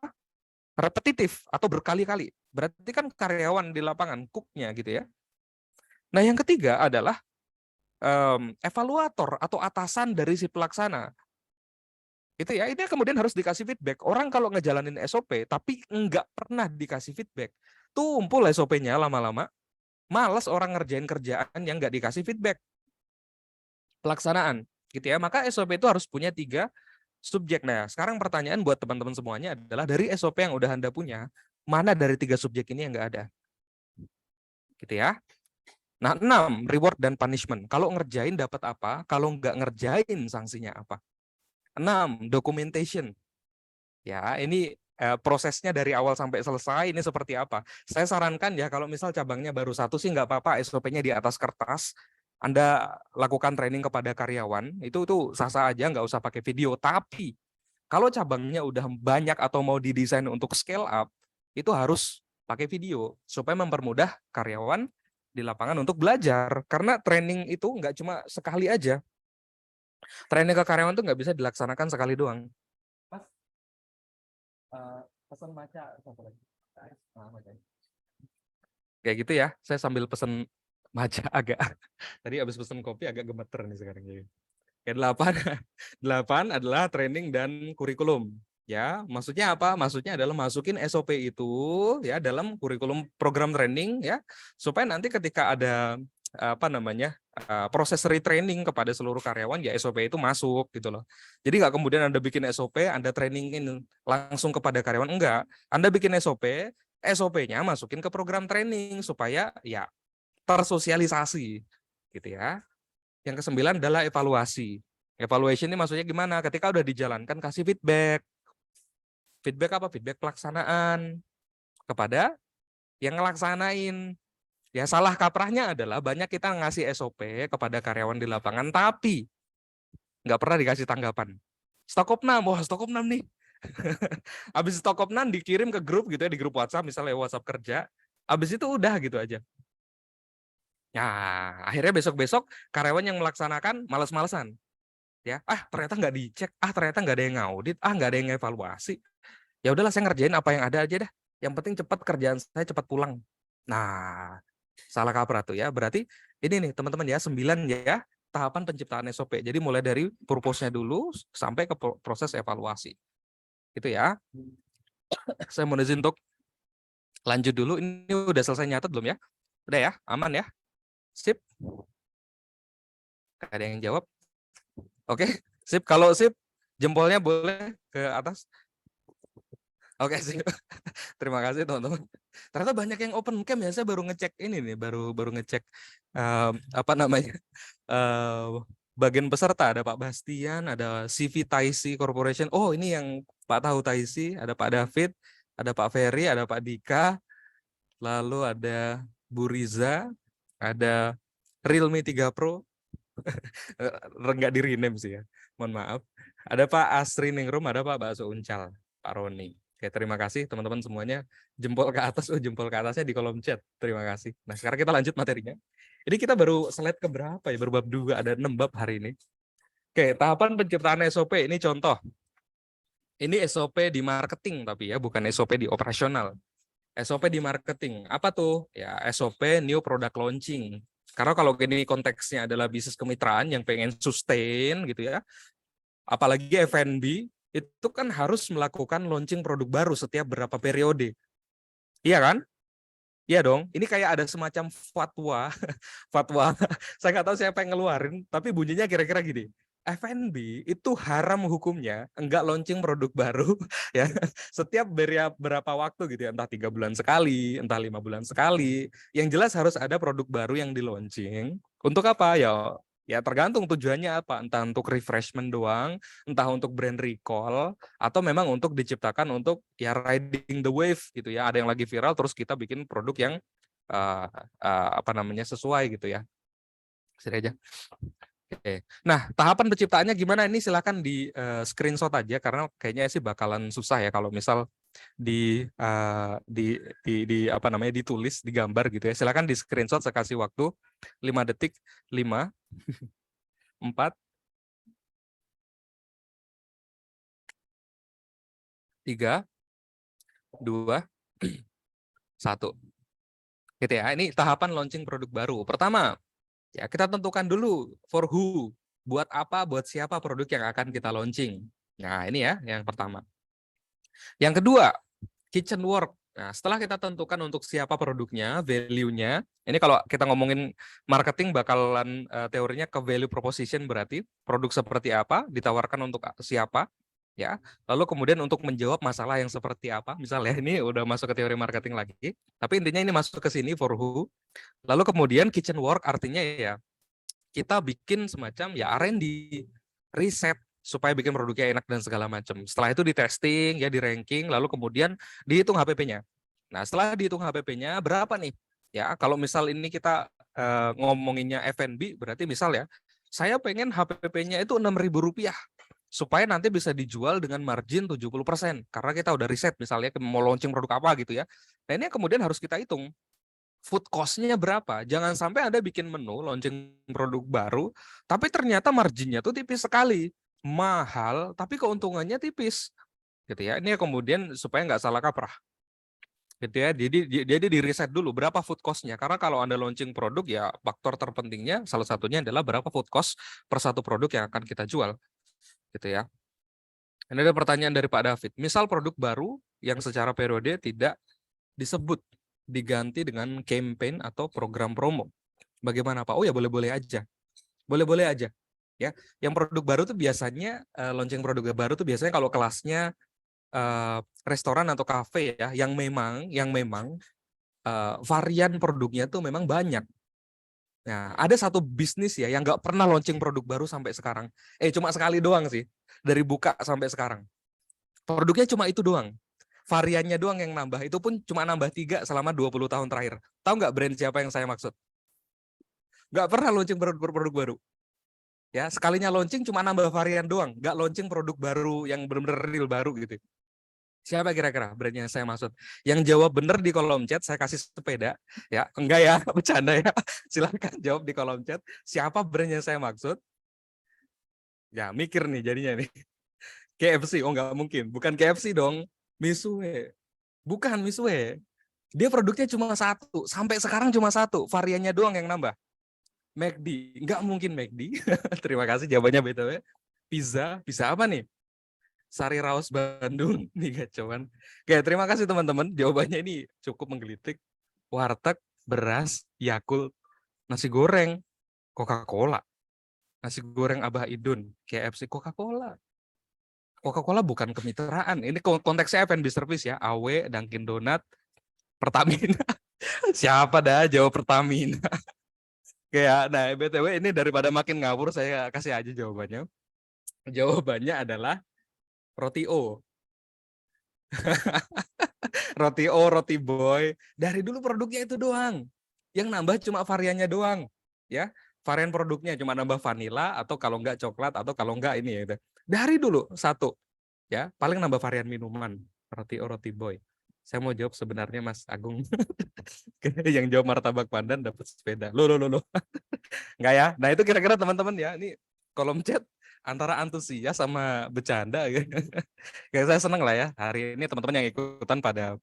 repetitif atau berkali-kali. Berarti kan karyawan di lapangan, cooknya gitu ya. Nah yang ketiga adalah evaluator atau atasan dari si pelaksana. Itu ya, ini kemudian harus dikasih feedback. Orang kalau ngejalanin SOP tapi enggak pernah dikasih feedback, tumpul SOP-nya lama-lama, malas orang ngerjain kerjaan yang enggak dikasih feedback. Pelaksanaan, gitu ya. Maka SOP itu harus punya 3 subjek. Nah, sekarang pertanyaan buat teman-teman semuanya adalah dari SOP yang udah Anda punya, mana dari 3 subjek ini yang enggak ada? Gitu ya. Nah, 6, reward dan punishment. Kalau ngerjain dapat apa? Kalau nggak ngerjain sanksinya apa? 6, documentation. Ya, ini prosesnya dari awal sampai selesai ini seperti apa? Saya sarankan ya kalau misal cabangnya baru 1 sih nggak apa-apa, SOP-nya di atas kertas. Anda lakukan training kepada karyawan, itu sah-sah aja, nggak usah pakai video. Tapi kalau cabangnya udah banyak atau mau didesain untuk scale up, itu harus pakai video supaya mempermudah karyawan di lapangan untuk belajar. Karena training itu nggak cuma sekali aja. Training ke karyawan itu nggak bisa dilaksanakan sekali doang. Pas pesan maca apa lagi? Kayak gitu ya. Saya sambil pesan maca agak tadi habis pesan kopi agak gemeter nih sekarang jadi. Yang 8 adalah training dan kurikulum. Ya, maksudnya apa? Maksudnya adalah masukin SOP itu ya dalam kurikulum program training ya, supaya nanti ketika ada proses retraining kepada seluruh karyawan ya SOP itu masuk gitu loh. Jadi nggak kemudian Anda bikin SOP, Anda trainingin langsung kepada karyawan, enggak. Anda bikin SOP, SOP-nya masukin ke program training supaya ya tersosialisasi gitu ya. Yang ke-9 adalah evaluasi. Evaluation ini maksudnya gimana? Ketika udah dijalankan kasih feedback. Feedback apa? Feedback pelaksanaan kepada yang ngelaksanain. Ya salah kaprahnya adalah banyak kita ngasih SOP kepada karyawan di lapangan tapi nggak pernah dikasih tanggapan. Stok opnam, wah stok opnam nih. Habis stok opnam dikirim ke grup gitu ya, di grup WhatsApp misalnya WhatsApp kerja. Habis itu udah gitu aja. Nah, akhirnya besok-besok karyawan yang melaksanakan malas-malesan. Ya, ternyata nggak dicek, ternyata nggak ada yang ngaudit, nggak ada yang evaluasi. Ya udahlah saya ngerjain apa yang ada aja dah. Yang penting cepat kerjaan saya cepat pulang. Nah, salah kaprah tuh ya. Berarti ini nih teman-teman ya 9 ya tahapan penciptaan SOP. Jadi mulai dari purpose-nya dulu sampai ke proses evaluasi. Itu ya. Saya mau izin untuk lanjut dulu. Ini udah selesai nyatet belum ya? Udah ya? Aman ya? Sip. Ada yang jawab? Oke, sip. Kalau sip, jempolnya boleh ke atas. Oke, sip. Terima kasih teman-teman. Ternyata banyak yang open cam ya. Saya baru ngecek ini nih, baru ngecek apa namanya? Bagian peserta ada Pak Bastian, ada CV Taisi Corporation. Oh, ini yang Pak Tahu Taisi, ada Pak David, ada Pak Ferry, ada Pak Dika, lalu ada Bu Riza, ada Realme 3 Pro. Enggak di rename sih ya, mohon maaf. Ada Pak Asri Ningrum, ada Pak Bakso Uncal, Pak Roni. Oke, terima kasih teman-teman semuanya. Jempol ke atas, jempol ke atasnya di kolom chat. Terima kasih. Nah, sekarang kita lanjut materinya. Ini kita baru slide ke berapa ya? Baru bab 2, ada 6 bab hari ini. Oke, tahapan penciptaan SOP ini contoh. Ini SOP di marketing tapi ya, bukan SOP di operasional. SOP di marketing. Apa tuh? Ya, SOP new product launching. Karena kalau ini konteksnya adalah bisnis kemitraan yang pengen sustain gitu ya. Apalagi F&B, itu kan harus melakukan launching produk baru setiap berapa periode. Iya kan? Iya dong. Ini kayak ada semacam fatwa. Fatwa. Saya nggak tahu siapa yang ngeluarin, tapi bunyinya kira-kira gini. F&B itu haram hukumnya enggak launching produk baru ya setiap berapa waktu gitu ya, entah 3 bulan sekali, entah 5 bulan sekali. Yang jelas harus ada produk baru yang di launching. Untuk apa ya tergantung tujuannya apa, entah untuk refreshment doang, entah untuk brand recall, atau memang untuk diciptakan untuk ya riding the wave gitu ya, ada yang lagi viral terus kita bikin produk yang apa namanya sesuai gitu ya. Sini aja. Oke. Nah, tahapan penciptaannya gimana? Ini silakan di screenshot aja karena kayaknya sih bakalan susah ya kalau misal di apa namanya ditulis, digambar gitu ya. Silakan di screenshot, saya kasih waktu 5 detik. 5 4 3 2 1. Gitu ya. Ini tahapan launching produk baru. Pertama, ya, kita tentukan dulu for who, buat apa, buat siapa produk yang akan kita launching. Nah, ini ya yang pertama. Yang kedua, kitchen work. Nah, setelah kita tentukan untuk siapa produknya, value-nya, ini kalau kita ngomongin marketing bakalan teorinya ke value proposition, berarti produk seperti apa, ditawarkan untuk siapa, ya. Lalu kemudian untuk menjawab masalah yang seperti apa, misalnya ini udah masuk ke teori marketing lagi, tapi intinya ini masuk ke sini for who. Lalu kemudian kitchen work artinya ya kita bikin semacam ya R&D, riset supaya bikin produknya enak dan segala macam. Setelah itu di testing ya, di ranking, lalu kemudian dihitung HPP-nya. Nah, setelah dihitung HPP-nya berapa nih? Ya, kalau misal ini kita ngomonginnya F&B berarti misal ya, saya pengen HPP-nya itu Rp6.000 supaya nanti bisa dijual dengan margin 70% karena kita udah riset misalnya mau launching produk apa gitu ya. Nah, ini kemudian harus kita hitung food cost-nya berapa. Jangan sampai Anda bikin menu launching produk baru tapi ternyata marginnya tuh tipis sekali, mahal tapi keuntungannya tipis gitu ya. Ini kemudian supaya nggak salah kaprah gitu ya. Jadi di riset dulu berapa food cost-nya, karena kalau Anda launching produk ya faktor terpentingnya salah satunya adalah berapa food cost per satu produk yang akan kita jual gitu ya. Ini ada pertanyaan dari Pak David. Misal produk baru yang secara periode tidak disebut, diganti dengan campaign atau program promo. Bagaimana Pak? Oh ya boleh-boleh aja. Boleh-boleh aja. Ya, yang produk baru tuh biasanya launching produk baru tuh biasanya kalau kelasnya restoran atau kafe ya, yang memang varian produknya tuh memang banyak. Nah, ada satu bisnis ya yang nggak pernah launching produk baru sampai sekarang. Cuma sekali doang sih, dari buka sampai sekarang. Produknya cuma itu doang. Variannya doang yang nambah. Itu pun cuma nambah 3 selama 20 tahun terakhir. Tahu nggak brand siapa yang saya maksud? Nggak pernah launching produk baru. Ya, sekalinya launching cuma nambah varian doang. Nggak launching produk baru yang benar-benar real baru gitu. Siapa kira-kira brand yang saya maksud? Yang jawab benar di kolom chat, saya kasih sepeda. Ya, enggak ya, bercanda ya. Silahkan jawab di kolom chat. Siapa brand yang saya maksud? Ya, mikir nih jadinya nih. KFC, oh enggak mungkin. Bukan KFC dong. Misuhe. Bukan Misuhe. Dia produknya cuma satu. Sampai sekarang cuma satu. Variannya doang yang nambah. McD. Enggak mungkin McD. Terima kasih jawabannya BTW. Pizza apa nih? Sari Raos Bandung nih gacoan. Oke, terima kasih teman-teman. Jawabannya ini cukup menggelitik. Warteg, beras, Yakult, nasi goreng, Coca-Cola. Nasi goreng Abah Idun, KFC, Coca-Cola. Coca-Cola bukan kemitraan. Ini konteksnya F&B service ya. AW, Dunkin Donat, Pertamina. Siapa dah jawab Pertamina? Kayak, nah BTW ini daripada makin ngawur, saya kasih aja jawabannya. Jawabannya adalah roti O. Roti O, roti boy. Dari dulu produknya itu doang. Yang nambah cuma variannya doang. Ya, varian produknya cuma nambah vanila atau kalau enggak coklat atau kalau enggak ini ya. Gitu. Dari dulu satu. Ya, paling nambah varian minuman. Roti O, roti boy. Saya mau jawab sebenarnya Mas Agung. Yang jawab martabak pandan dapat sepeda. Loh. Enggak ya? Nah, itu kira-kira teman-teman ya. Ini kolom chat antara antusias sama bercanda. Kayak saya seneng lah ya. Hari ini teman-teman yang ikutan pada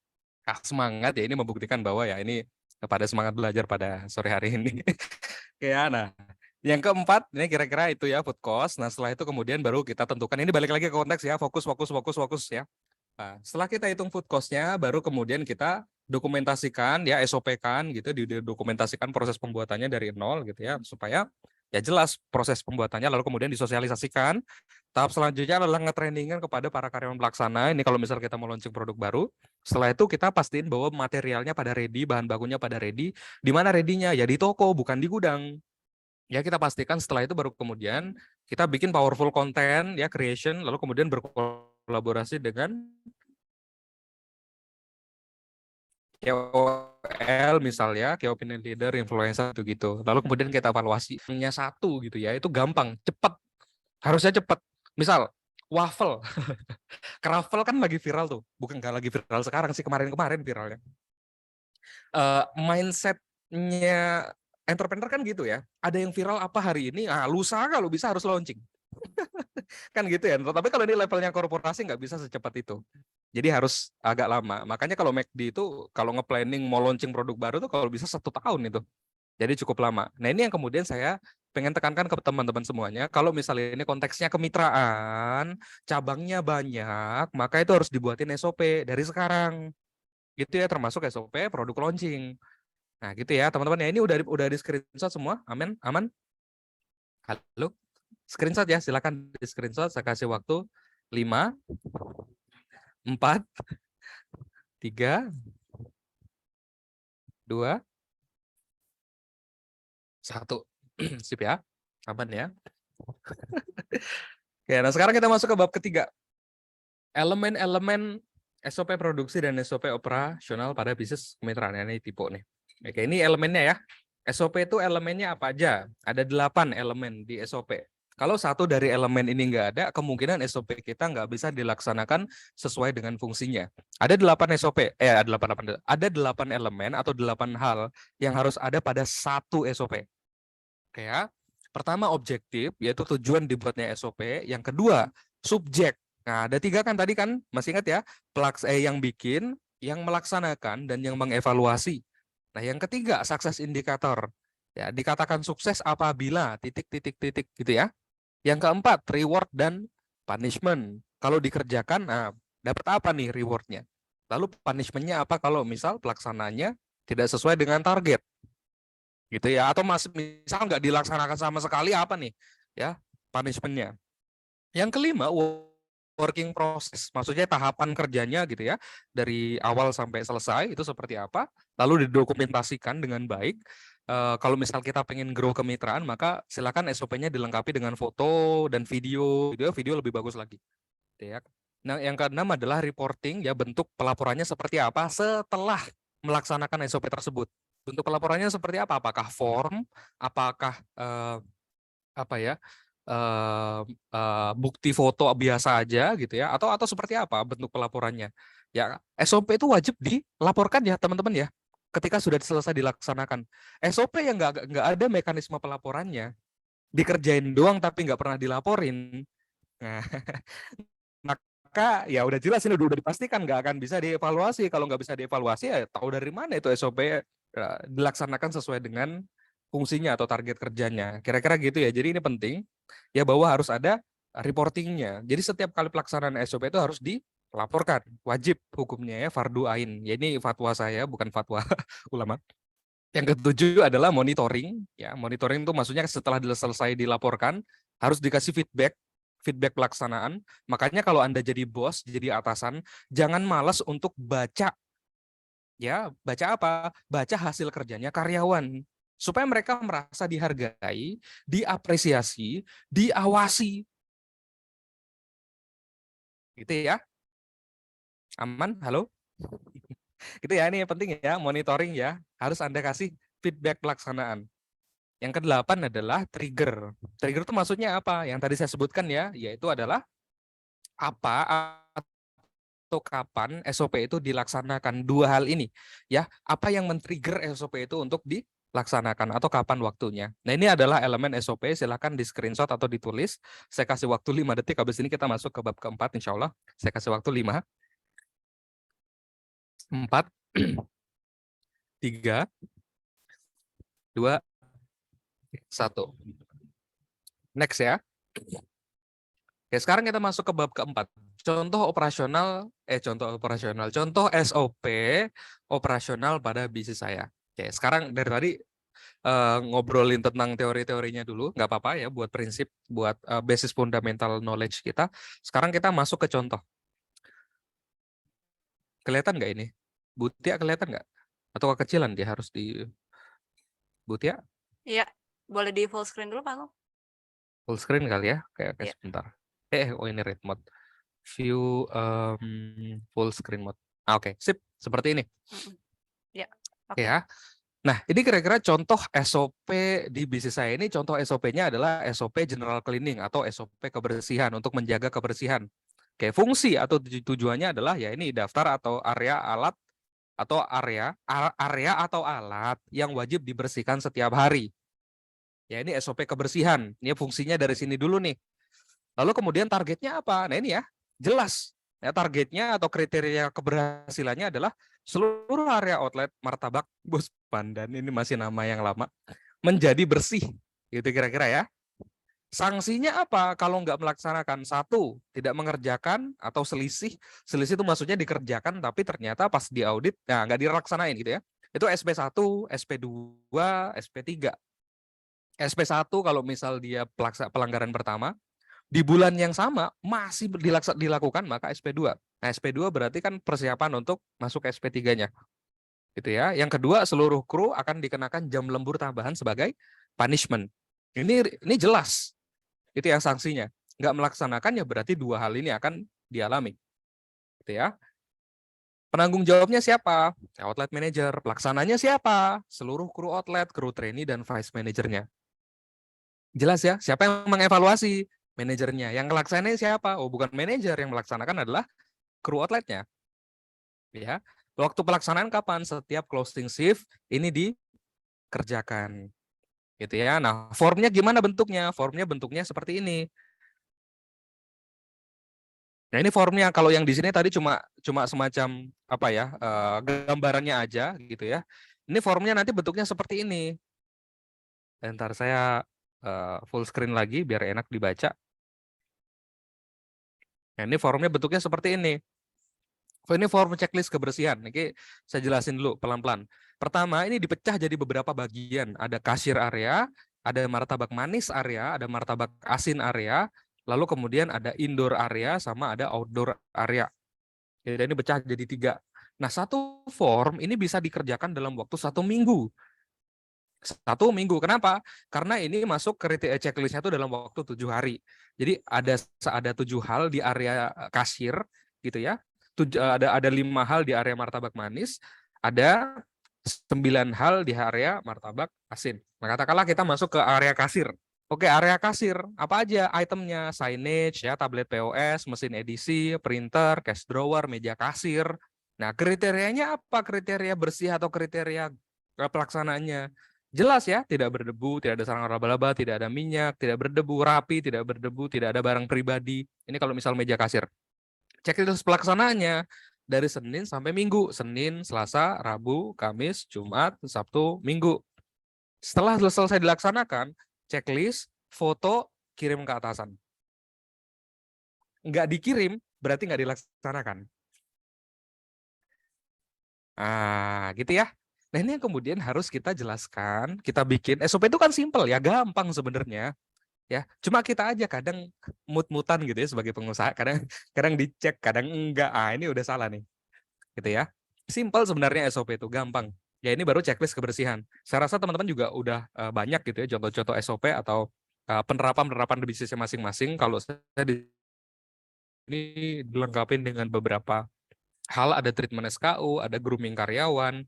semangat ya, ini membuktikan bahwa ya ini pada semangat belajar pada sore hari ini. Kayak nah. Yang keempat, ini kira-kira itu ya food cost. Nah, setelah itu kemudian baru kita tentukan. Ini balik lagi ke konteks ya, fokus ya. Nah, setelah kita hitung food cost-nya, baru kemudian kita dokumentasikan ya, SOP-kan gitu, didokumentasikan proses pembuatannya dari nol gitu ya, supaya ya jelas proses pembuatannya, lalu kemudian disosialisasikan. Tahap selanjutnya adalah nge-trainingkan kepada para karyawan pelaksana. Ini kalau misal kita mau launching produk baru, setelah itu kita pastiin bahwa materialnya pada ready, bahan bakunya pada ready. Di mana ready-nya? Ya di toko, bukan di gudang. Ya kita pastikan setelah itu baru kemudian kita bikin powerful content ya, creation, lalu kemudian berkolaborasi dengan KOL misalnya, key opinion leader, influencer gitu. Lalu kemudian kita evaluasi. Hanya satu gitu ya, itu gampang, cepat. Harusnya cepat. Misal waffle. Kraffel kan lagi viral tuh. Bukan nggak lagi viral sekarang sih, kemarin-kemarin viralnya. Mindsetnya entrepreneur kan gitu ya. Ada yang viral apa hari ini, lusa kalau bisa harus launching. Kan gitu ya. Tapi kalau ini levelnya korporasi nggak bisa secepat itu. Jadi harus agak lama. Makanya kalau McD itu kalau nge-planning mau launching produk baru tuh kalau bisa 1 tahun itu. Jadi cukup lama. Nah ini yang kemudian saya pengen tekankan ke teman-teman semuanya. Kalau misalnya ini konteksnya kemitraan, cabangnya banyak, maka itu harus dibuatin SOP dari sekarang. Gitu ya, termasuk SOP produk launching. Nah gitu ya teman-teman ya, ini udah di screenshot semua, aman? Halo? Screenshot ya, silakan di screenshot, saya kasih waktu 5, 4, 3, 2, 1. Sip ya, aman ya. Oke, nah sekarang kita masuk ke bab ketiga. Elemen-elemen SOP produksi dan SOP operasional pada bisnis kemitraan. Ini tipe nih. Oke, ini elemennya ya. SOP itu elemennya apa aja? Ada 8 elemen di SOP. Kalau satu dari elemen ini nggak ada, kemungkinan SOP kita nggak bisa dilaksanakan sesuai dengan fungsinya. Ada 8 SOP, ada 8 elemen atau 8 hal yang harus ada pada satu SOP. Oke ya. Pertama objektif, yaitu tujuan dibuatnya SOP. Yang kedua, subjek. Nah, ada 3 kan tadi kan, masih ingat ya? Yang bikin, yang melaksanakan, dan yang mengevaluasi. Nah, yang ketiga, sukses indikator. Ya, dikatakan sukses apabila titik gitu ya. Yang keempat, reward dan punishment. Kalau dikerjakan, nah, dapat apa nih rewardnya? Lalu punishment-nya apa kalau misal pelaksananya tidak sesuai dengan target? Gitu ya, atau misal nggak dilaksanakan sama sekali, apa nih ya punishment-nya? Yang kelima, working process, maksudnya tahapan kerjanya gitu ya, dari awal sampai selesai itu seperti apa, lalu didokumentasikan dengan baik. Kalau misal kita pengen grow kemitraan, maka silakan SOP-nya dilengkapi dengan foto dan video lebih bagus lagi. Ya. Nah, yang keenam adalah reporting, ya, bentuk pelaporannya seperti apa setelah melaksanakan SOP tersebut. Bentuk pelaporannya seperti apa? Apakah form, apakah bukti foto biasa aja gitu ya, atau seperti apa bentuk pelaporannya? Ya, SOP itu wajib dilaporkan ya teman-teman ya. Ketika sudah selesai dilaksanakan, SOP yang nggak ada mekanisme pelaporannya, dikerjain doang tapi nggak pernah dilaporin, nah, maka ya udah jelas ini udah dipastikan nggak akan bisa dievaluasi. Kalau nggak bisa dievaluasi, ya tahu dari mana itu SOP dilaksanakan sesuai dengan fungsinya atau target kerjanya. Kira-kira gitu ya. Jadi ini penting ya, bahwa harus ada reportingnya. Jadi setiap kali pelaksanaan SOP itu harus dilaporkan, wajib hukumnya ya, fardu ain. Ya ini fatwa saya, bukan fatwa ulama. Yang ketujuh adalah monitoring. Ya, monitoring itu maksudnya setelah selesai dilaporkan harus dikasih feedback pelaksanaan. Makanya kalau Anda jadi bos, jadi atasan, jangan malas untuk baca. Ya, baca apa? Baca hasil kerjanya karyawan supaya mereka merasa dihargai, diapresiasi, diawasi. Gitu ya. Aman? Halo? Gitu ya, ini yang penting ya, monitoring ya. Harus Anda kasih feedback pelaksanaan. Yang kedelapan adalah trigger. Trigger itu maksudnya apa? Yang tadi saya sebutkan ya, yaitu adalah apa atau kapan SOP itu dilaksanakan. Dua hal ini ya, apa yang men-trigger SOP itu untuk dilaksanakan atau kapan waktunya. Nah, ini adalah elemen SOP, silahkan di screenshot atau ditulis. Saya kasih waktu 5 detik, habis ini kita masuk ke bab keempat insya Allah. Saya kasih waktu 5, 4, 3, 2, 1. Next ya. Oke, sekarang kita masuk ke bab keempat. Contoh SOP operasional pada bisnis saya. Oke, sekarang dari tadi ngobrolin tentang teori-teorinya dulu, nggak apa-apa ya, buat prinsip, buat basis fundamental knowledge kita. Sekarang kita masuk ke contoh. Kelihatan nggak ini? Butia kelihatan nggak? Atau kekecilan dia harus di Butia? Iya, boleh di full screen dulu Pak Agung. Full screen kali ya? Oke, Iya. sebentar. Oh ini read mode. View full screen mode. Oke, sip. Seperti ini. Ya, oke ya. Nah, ini kira-kira contoh SOP di bisnis saya ini, contoh SOP-nya adalah SOP general cleaning atau SOP kebersihan untuk menjaga kebersihan. Oke, fungsi atau tujuannya adalah ya ini daftar atau area alat atau area atau alat yang wajib dibersihkan setiap hari. Ya ini SOP kebersihan. Ini fungsinya dari sini dulu nih. Lalu kemudian targetnya apa? Nah ini ya, jelas. Ya, targetnya atau kriteria keberhasilannya adalah seluruh area outlet martabak Bos Pandan, ini masih nama yang lama, menjadi bersih. Gitu kira-kira ya. Sanksinya apa kalau nggak melaksanakan? 1, tidak mengerjakan atau selisih. Selisih itu maksudnya dikerjakan tapi ternyata pas diaudit, nah nggak dilaksanain gitu ya. Itu SP1, SP2, SP3. SP1 kalau misal dia pelanggaran pertama, di bulan yang sama masih dilakukan, maka SP2. Nah, SP2 berarti kan persiapan untuk masuk SP3-nya. Gitu ya. Yang kedua, seluruh kru akan dikenakan jam lembur tambahan sebagai punishment. Ini jelas. Itu yang sanksinya. Nggak melaksanakan ya berarti 2 hal ini akan dialami. Gitu ya. Penanggung jawabnya siapa? Outlet manager. Pelaksananya siapa? Seluruh kru outlet, kru trainee, dan vice manajernya. Jelas ya. Siapa yang mengevaluasi? Manajernya. Yang ngelaksanain siapa? Oh, bukan manajer, yang melaksanakan adalah kru outletnya. Ya. Waktu pelaksanaan kapan? Setiap closing shift ini dikerjakan. Gitu ya. Nah, formnya gimana bentuknya? Formnya bentuknya seperti ini. Nah, ini formnya. Kalau yang di sini tadi cuma semacam apa ya? Gambarannya aja gitu ya. Ini formnya nanti bentuknya seperti ini. Ntar saya full screen lagi biar enak dibaca. Nah, ini formnya bentuknya seperti ini. Ini form checklist kebersihan. Ini saya jelasin dulu pelan-pelan. Pertama, ini dipecah jadi beberapa bagian. Ada kasir area, ada martabak manis area, ada martabak asin area, lalu kemudian ada indoor area sama ada outdoor area. Jadi ini pecah jadi 3. Nah, satu form ini bisa dikerjakan dalam waktu 1 minggu. 1 minggu. Kenapa? Karena ini masuk kriteria checklistnya itu dalam waktu 7 hari. Jadi ada 7 hal di area kasir gitu ya. Ada 5 hal di area martabak manis, ada 9 hal di area martabak asin. Nah, katakanlah kita masuk ke area kasir. Oke, area kasir apa aja itemnya? Signage ya, tablet POS, mesin edisi, printer, cash drawer, meja kasir. Nah, kriterianya apa? Kriteria bersih atau kriteria pelaksanaannya? Jelas ya, tidak berdebu, tidak ada sarang laba-laba, tidak ada minyak, tidak berdebu, rapi, tidak berdebu, tidak ada barang pribadi. Ini kalau misal meja kasir. Checklist pelaksanaannya dari Senin sampai Minggu. Senin, Selasa, Rabu, Kamis, Jumat, Sabtu, Minggu. Setelah selesai dilaksanakan, checklist, foto, kirim ke atasan. nggak dikirim, berarti nggak dilaksanakan. Gitu ya. Nah, ini yang kemudian harus kita jelaskan, kita bikin. SOP itu kan simple ya, gampang sebenarnya. Ya, cuma kita aja kadang mut-mutan gitu ya sebagai pengusaha, kadang kadang dicek, kadang enggak. Ini udah salah nih. Gitu ya. Simple sebenarnya SOP itu, gampang. Ya, ini baru checklist kebersihan. Saya rasa teman-teman juga udah banyak gitu ya contoh-contoh SOP atau penerapan di bisnisnya masing-masing. Kalau saya di ini dilengkapi dengan beberapa hal, ada treatment SKU, ada grooming karyawan,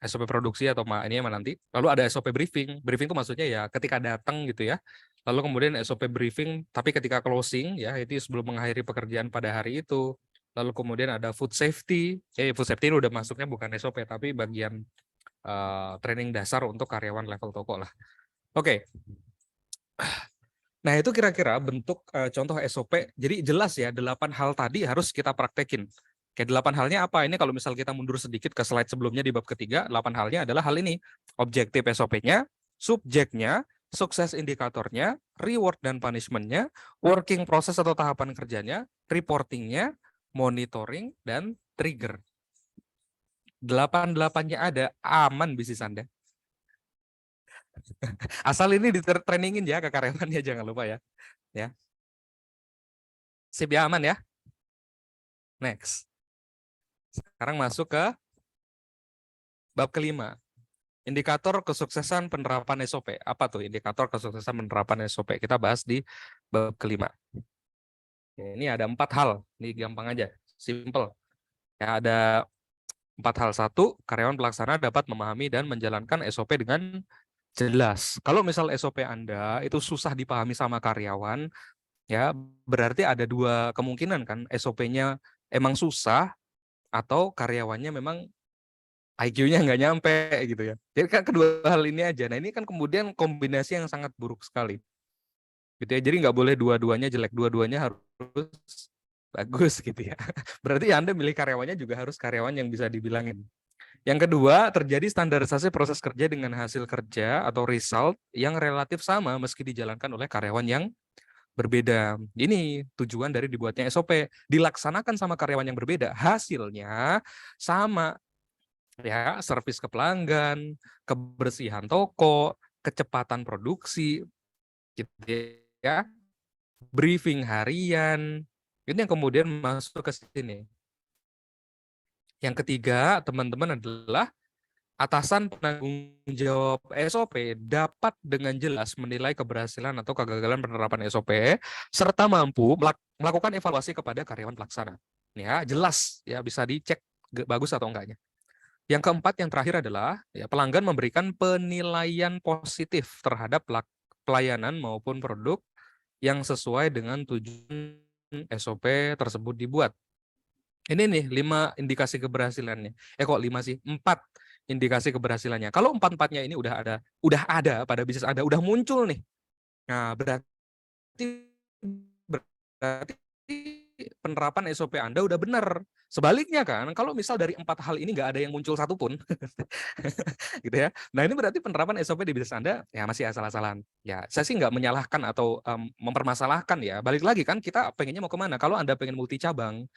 SOP produksi atau ini emang nanti. Lalu ada SOP briefing. Briefing itu maksudnya ya ketika datang gitu ya. Lalu kemudian SOP briefing, tapi ketika closing ya, itu sebelum mengakhiri pekerjaan pada hari itu. Lalu kemudian ada food safety. Food safety ini udah masuknya bukan SOP, tapi bagian training dasar untuk karyawan level toko lah. Oke. Nah, itu kira-kira bentuk contoh SOP. Jadi jelas ya, 8 hal tadi harus kita praktekin. Kayak 8 halnya apa? Ini kalau misal kita mundur sedikit ke slide sebelumnya di bab ketiga, 8 halnya adalah hal ini. Objektif SOP-nya, subjeknya, sukses indikatornya, reward dan punishment-nya, working process atau tahapan kerjanya, reporting-nya, monitoring, dan trigger. 8-8-nya ada, aman bisnis Anda. Asal ini di-trainingin ya ke karyawannya, jangan lupa ya. Sip ya, aman ya. Next. Sekarang masuk ke bab kelima. Indikator kesuksesan penerapan SOP. Apa tuh indikator kesuksesan penerapan SOP? Kita bahas di bab kelima. Ini ada 4 hal. Ini gampang aja, simple. Ya, ada 4 hal. 1, karyawan pelaksana dapat memahami dan menjalankan SOP dengan jelas. Kalau misal SOP Anda itu susah dipahami sama karyawan, ya berarti ada 2 kemungkinan kan. SOP-nya emang susah, atau karyawannya memang IQ-nya nggak nyampe gitu ya. Jadi kan kedua hal ini aja. Nah, ini kan kemudian kombinasi yang sangat buruk sekali. Gitu ya. Jadi nggak boleh dua-duanya jelek, dua-duanya harus bagus gitu ya. Berarti Anda milih karyawannya juga harus karyawan yang bisa dibilangin. Yang kedua, terjadi standarisasi proses kerja dengan hasil kerja atau result yang relatif sama meski dijalankan oleh karyawan yang berbeda. Ini tujuan dari dibuatnya SOP. Dilaksanakan sama karyawan yang berbeda, hasilnya sama. Ya, servis ke pelanggan, kebersihan toko, kecepatan produksi, gitu ya. Briefing harian. Ini yang kemudian masuk ke sini. Yang ketiga, teman-teman, adalah atasan penanggung jawab SOP dapat dengan jelas menilai keberhasilan atau kegagalan penerapan SOP serta mampu melakukan evaluasi kepada karyawan pelaksana. Ya, jelas ya, bisa dicek bagus atau enggaknya. Yang keempat, yang terakhir adalah ya, pelanggan memberikan penilaian positif terhadap pelayanan maupun produk yang sesuai dengan tujuan SOP tersebut dibuat. Ini nih 5 indikasi keberhasilannya. Kok 5 sih? 4 indikasi keberhasilannya. Kalau 4-4-nya ini udah ada pada bisnis Anda, udah muncul nih. Nah, berarti penerapan SOP Anda udah benar. Sebaliknya kan, kalau misal dari 4 hal ini nggak ada yang muncul satupun, gitu ya. Nah, ini berarti penerapan SOP di bisnis Anda ya masih asal-asalan. Ya, saya sih nggak menyalahkan atau mempermasalahkan ya. Balik lagi kan, kita pengennya mau kemana? Kalau Anda pengen multi cabang,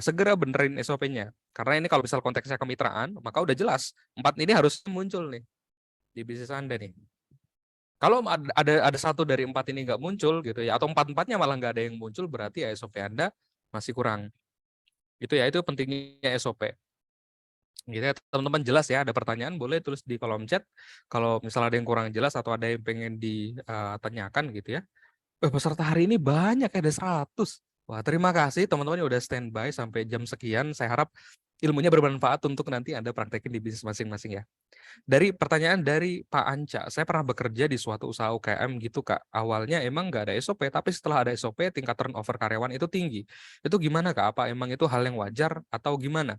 segera benerin SOP-nya. Karena ini kalau misal konteksnya kemitraan, maka udah jelas 4 ini harus muncul nih di bisnis Anda nih. Kalau ada 1 dari 4 ini nggak muncul gitu ya, atau 4-4-nya malah nggak ada yang muncul, berarti ya SOP Anda masih kurang. Gitu ya, itu pentingnya SOP. Gitu ya, teman-teman, jelas ya? Ada pertanyaan boleh tulis di kolom chat. Kalau misalnya ada yang kurang jelas atau ada yang pengen ditanyakan gitu ya. Peserta hari ini banyak, ada 100. Wah, terima kasih teman-teman yang udah standby sampai jam sekian. Saya harap ilmunya bermanfaat untuk nanti Anda praktekin di bisnis masing-masing ya. Dari pertanyaan dari Pak Anca, saya pernah bekerja di suatu usaha UKM gitu Kak. Awalnya emang nggak ada SOP, tapi setelah ada SOP tingkat turnover karyawan itu tinggi. Itu gimana Kak? Apa emang itu hal yang wajar atau gimana?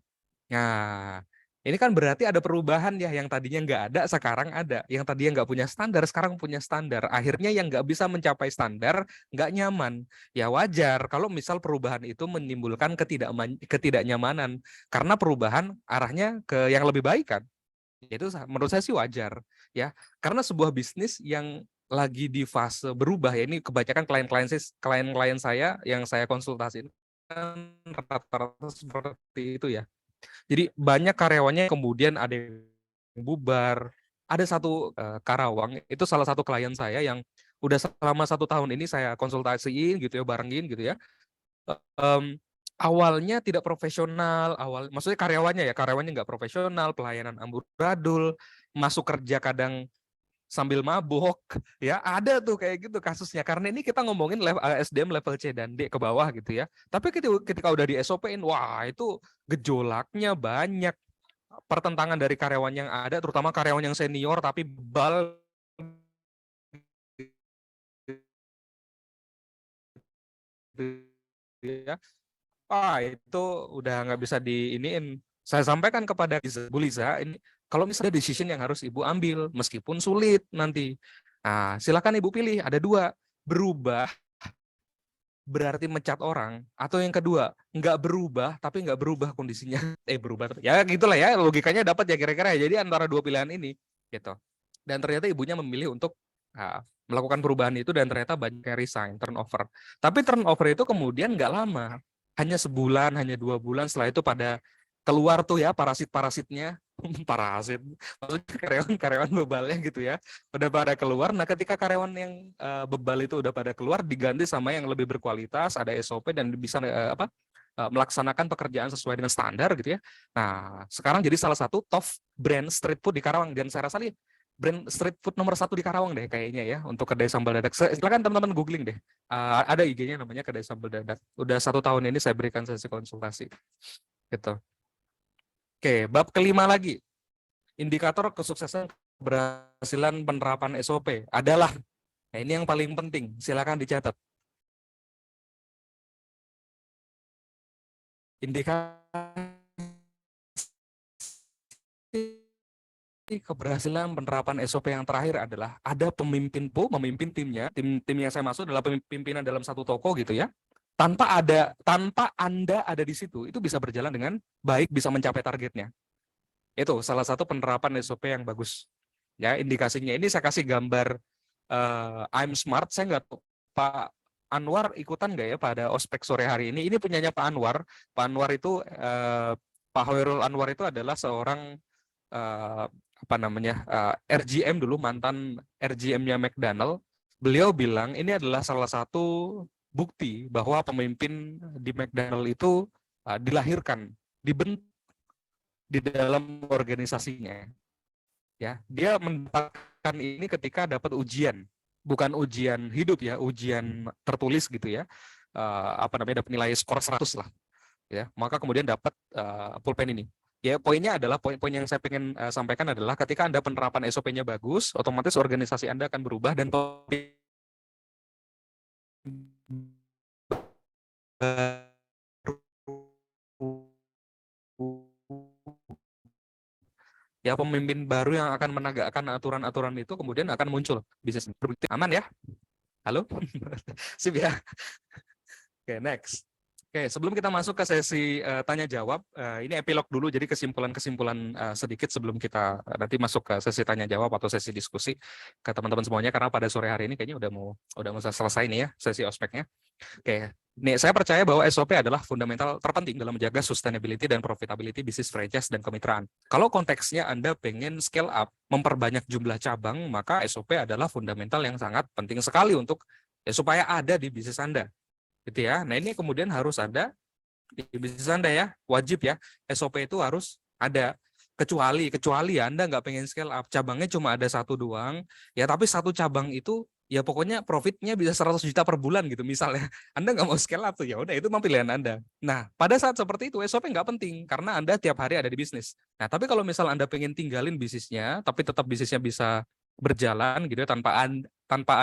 Nah, ini kan berarti ada perubahan ya, yang tadinya nggak ada, sekarang ada. Yang tadinya nggak punya standar, sekarang punya standar. Akhirnya yang nggak bisa mencapai standar, nggak nyaman. Ya wajar kalau misal perubahan itu menimbulkan ketidaknyamanan. Karena perubahan arahnya ke yang lebih baik kan. Itu menurut saya sih wajar. Ya, karena sebuah bisnis yang lagi di fase berubah ya. Ini kebanyakan klien-klien saya yang saya konsultasi rata-rata seperti itu ya. Jadi banyak karyawannya kemudian ada yang bubar. Ada satu Karawang, itu salah satu klien saya yang udah selama 1 tahun ini saya konsultasiin gitu ya, barengin gitu ya. Awalnya tidak profesional, maksudnya karyawannya nggak profesional, pelayanan amburadul, masuk kerja kadang sambil mabuk, ya ada tuh kayak gitu kasusnya. Karena ini kita ngomongin SDM level C dan D ke bawah gitu ya. Tapi ketika udah di SOP-in, wah itu gejolaknya banyak. Pertentangan dari karyawan yang ada, terutama karyawan yang senior tapi bebal ya. Itu udah nggak bisa diiniin. Saya sampaikan kepada Bu Liza, ini kalau misalnya decision yang harus Ibu ambil, meskipun sulit nanti. Nah, silakan Ibu pilih, ada 2. Berubah, berarti mencat orang, atau yang kedua, nggak berubah, tapi nggak berubah kondisinya. Berubah. Ya gitulah ya, logikanya dapat ya kira-kira ya. Jadi antara 2 pilihan ini, gitu. Dan ternyata ibunya memilih untuk melakukan perubahan itu, dan ternyata banyak yang resign, turnover. Tapi turnover itu kemudian nggak lama. Hanya sebulan, hanya 2 bulan, setelah itu pada keluar tuh ya parasit-parasitnya, parasit, maksudnya karyawan bebalnya gitu ya, udah pada keluar. Nah ketika karyawan yang bebal itu udah pada keluar, diganti sama yang lebih berkualitas, ada SOP dan bisa melaksanakan pekerjaan sesuai dengan standar gitu ya. Nah sekarang jadi salah satu top brand street food di Karawang, dan saya rasa nih brand street food nomor 1 di Karawang deh kayaknya ya, untuk kedai sambal dadak. Silakan teman-teman googling deh. Ada IG-nya namanya kedai sambal dadak. Udah 1 tahun ini saya berikan sesi konsultasi. Gitu. Oke, bab kelima lagi. Indikator kesuksesan keberhasilan penerapan SOP adalah, nah ini yang paling penting, silakan dicatat. Indikator keberhasilan penerapan SOP yang terakhir adalah ada pemimpin memimpin timnya, tim yang saya maksud adalah pimpinan dalam satu toko gitu ya. Tanpa Anda ada di situ, itu bisa berjalan dengan baik, bisa mencapai targetnya. Itu salah satu penerapan SOP yang bagus. Ya, indikasinya ini saya kasih gambar I'm Smart. Saya nggak tahu Pak Anwar ikutan nggak ya pada ospek sore hari ini. Ini punyanya Pak Anwar. Pak Anwar itu Pak Hoirul Anwar itu adalah seorang RGM dulu, mantan RGM-nya McDonald. Beliau bilang ini adalah salah satu bukti bahwa pemimpin di McDonald itu dilahirkan, dibentuk di dalam organisasinya. Ya, dia mendapatkan ini ketika dapat ujian, bukan ujian hidup ya, ujian tertulis gitu ya. Dapat nilai skor 100 lah. Ya, maka kemudian dapat pulpen ini. Ya, poinnya adalah poin yang saya pengen sampaikan adalah ketika Anda penerapan SOP-nya bagus, otomatis organisasi Anda akan berubah dan ya pemimpin baru yang akan menegakkan aturan-aturan itu kemudian akan muncul bisnis berbukti. Aman ya? Halo? Sip ya? Oke, next. Oke, sebelum kita masuk ke sesi tanya jawab, ini epilog dulu, jadi kesimpulan-kesimpulan sedikit sebelum kita nanti masuk ke sesi tanya jawab atau sesi diskusi ke teman-teman semuanya, karena pada sore hari ini kayaknya udah mau selesai nih ya sesi ospeknya. Oke, nih saya percaya bahwa SOP adalah fundamental terpenting dalam menjaga sustainability dan profitability bisnis franchise dan kemitraan. Kalau konteksnya Anda pengen scale up, memperbanyak jumlah cabang, maka SOP adalah fundamental yang sangat penting sekali untuk supaya ada di bisnis Anda. Gitu ya. Nah ini kemudian harus ada di bisnis Anda ya, wajib ya, SOP itu harus ada. Kecuali Anda nggak pengen scale up, cabangnya cuma ada 1 doang, ya tapi 1 cabang itu ya pokoknya profitnya bisa 100 juta per bulan gitu misalnya. Anda nggak mau scale up tuh, ya udah itu mah pilihan Anda. Nah pada saat seperti itu SOP nggak penting karena Anda tiap hari ada di bisnis. Nah tapi kalau misal Anda pengen tinggalin bisnisnya, tapi tetap bisnisnya bisa berjalan gitu ya, tanpa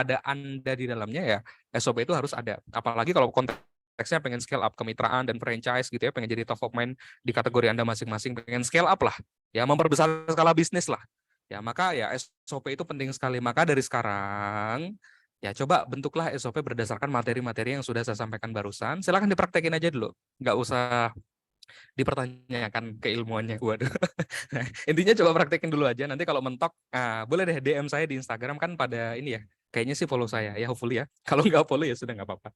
ada Anda di dalamnya, ya SOP itu harus ada. Apalagi kalau konteksnya pengen scale up kemitraan dan franchise gitu ya, pengen jadi top of mind di kategori Anda masing-masing, pengen scale up lah, ya memperbesar skala bisnis lah. Ya maka ya SOP itu penting sekali. Maka dari sekarang ya coba bentuklah SOP berdasarkan materi-materi yang sudah saya sampaikan barusan. Silakan dipraktekin aja dulu, nggak usah dipertanyakan keilmuannya. Waduh. Intinya coba praktekin dulu aja. Nanti kalau mentok, boleh deh DM saya di Instagram, kan pada ini ya, Kayaknya sih follow saya ya, hopefully ya. Kalau nggak follow ya sudah nggak apa-apa.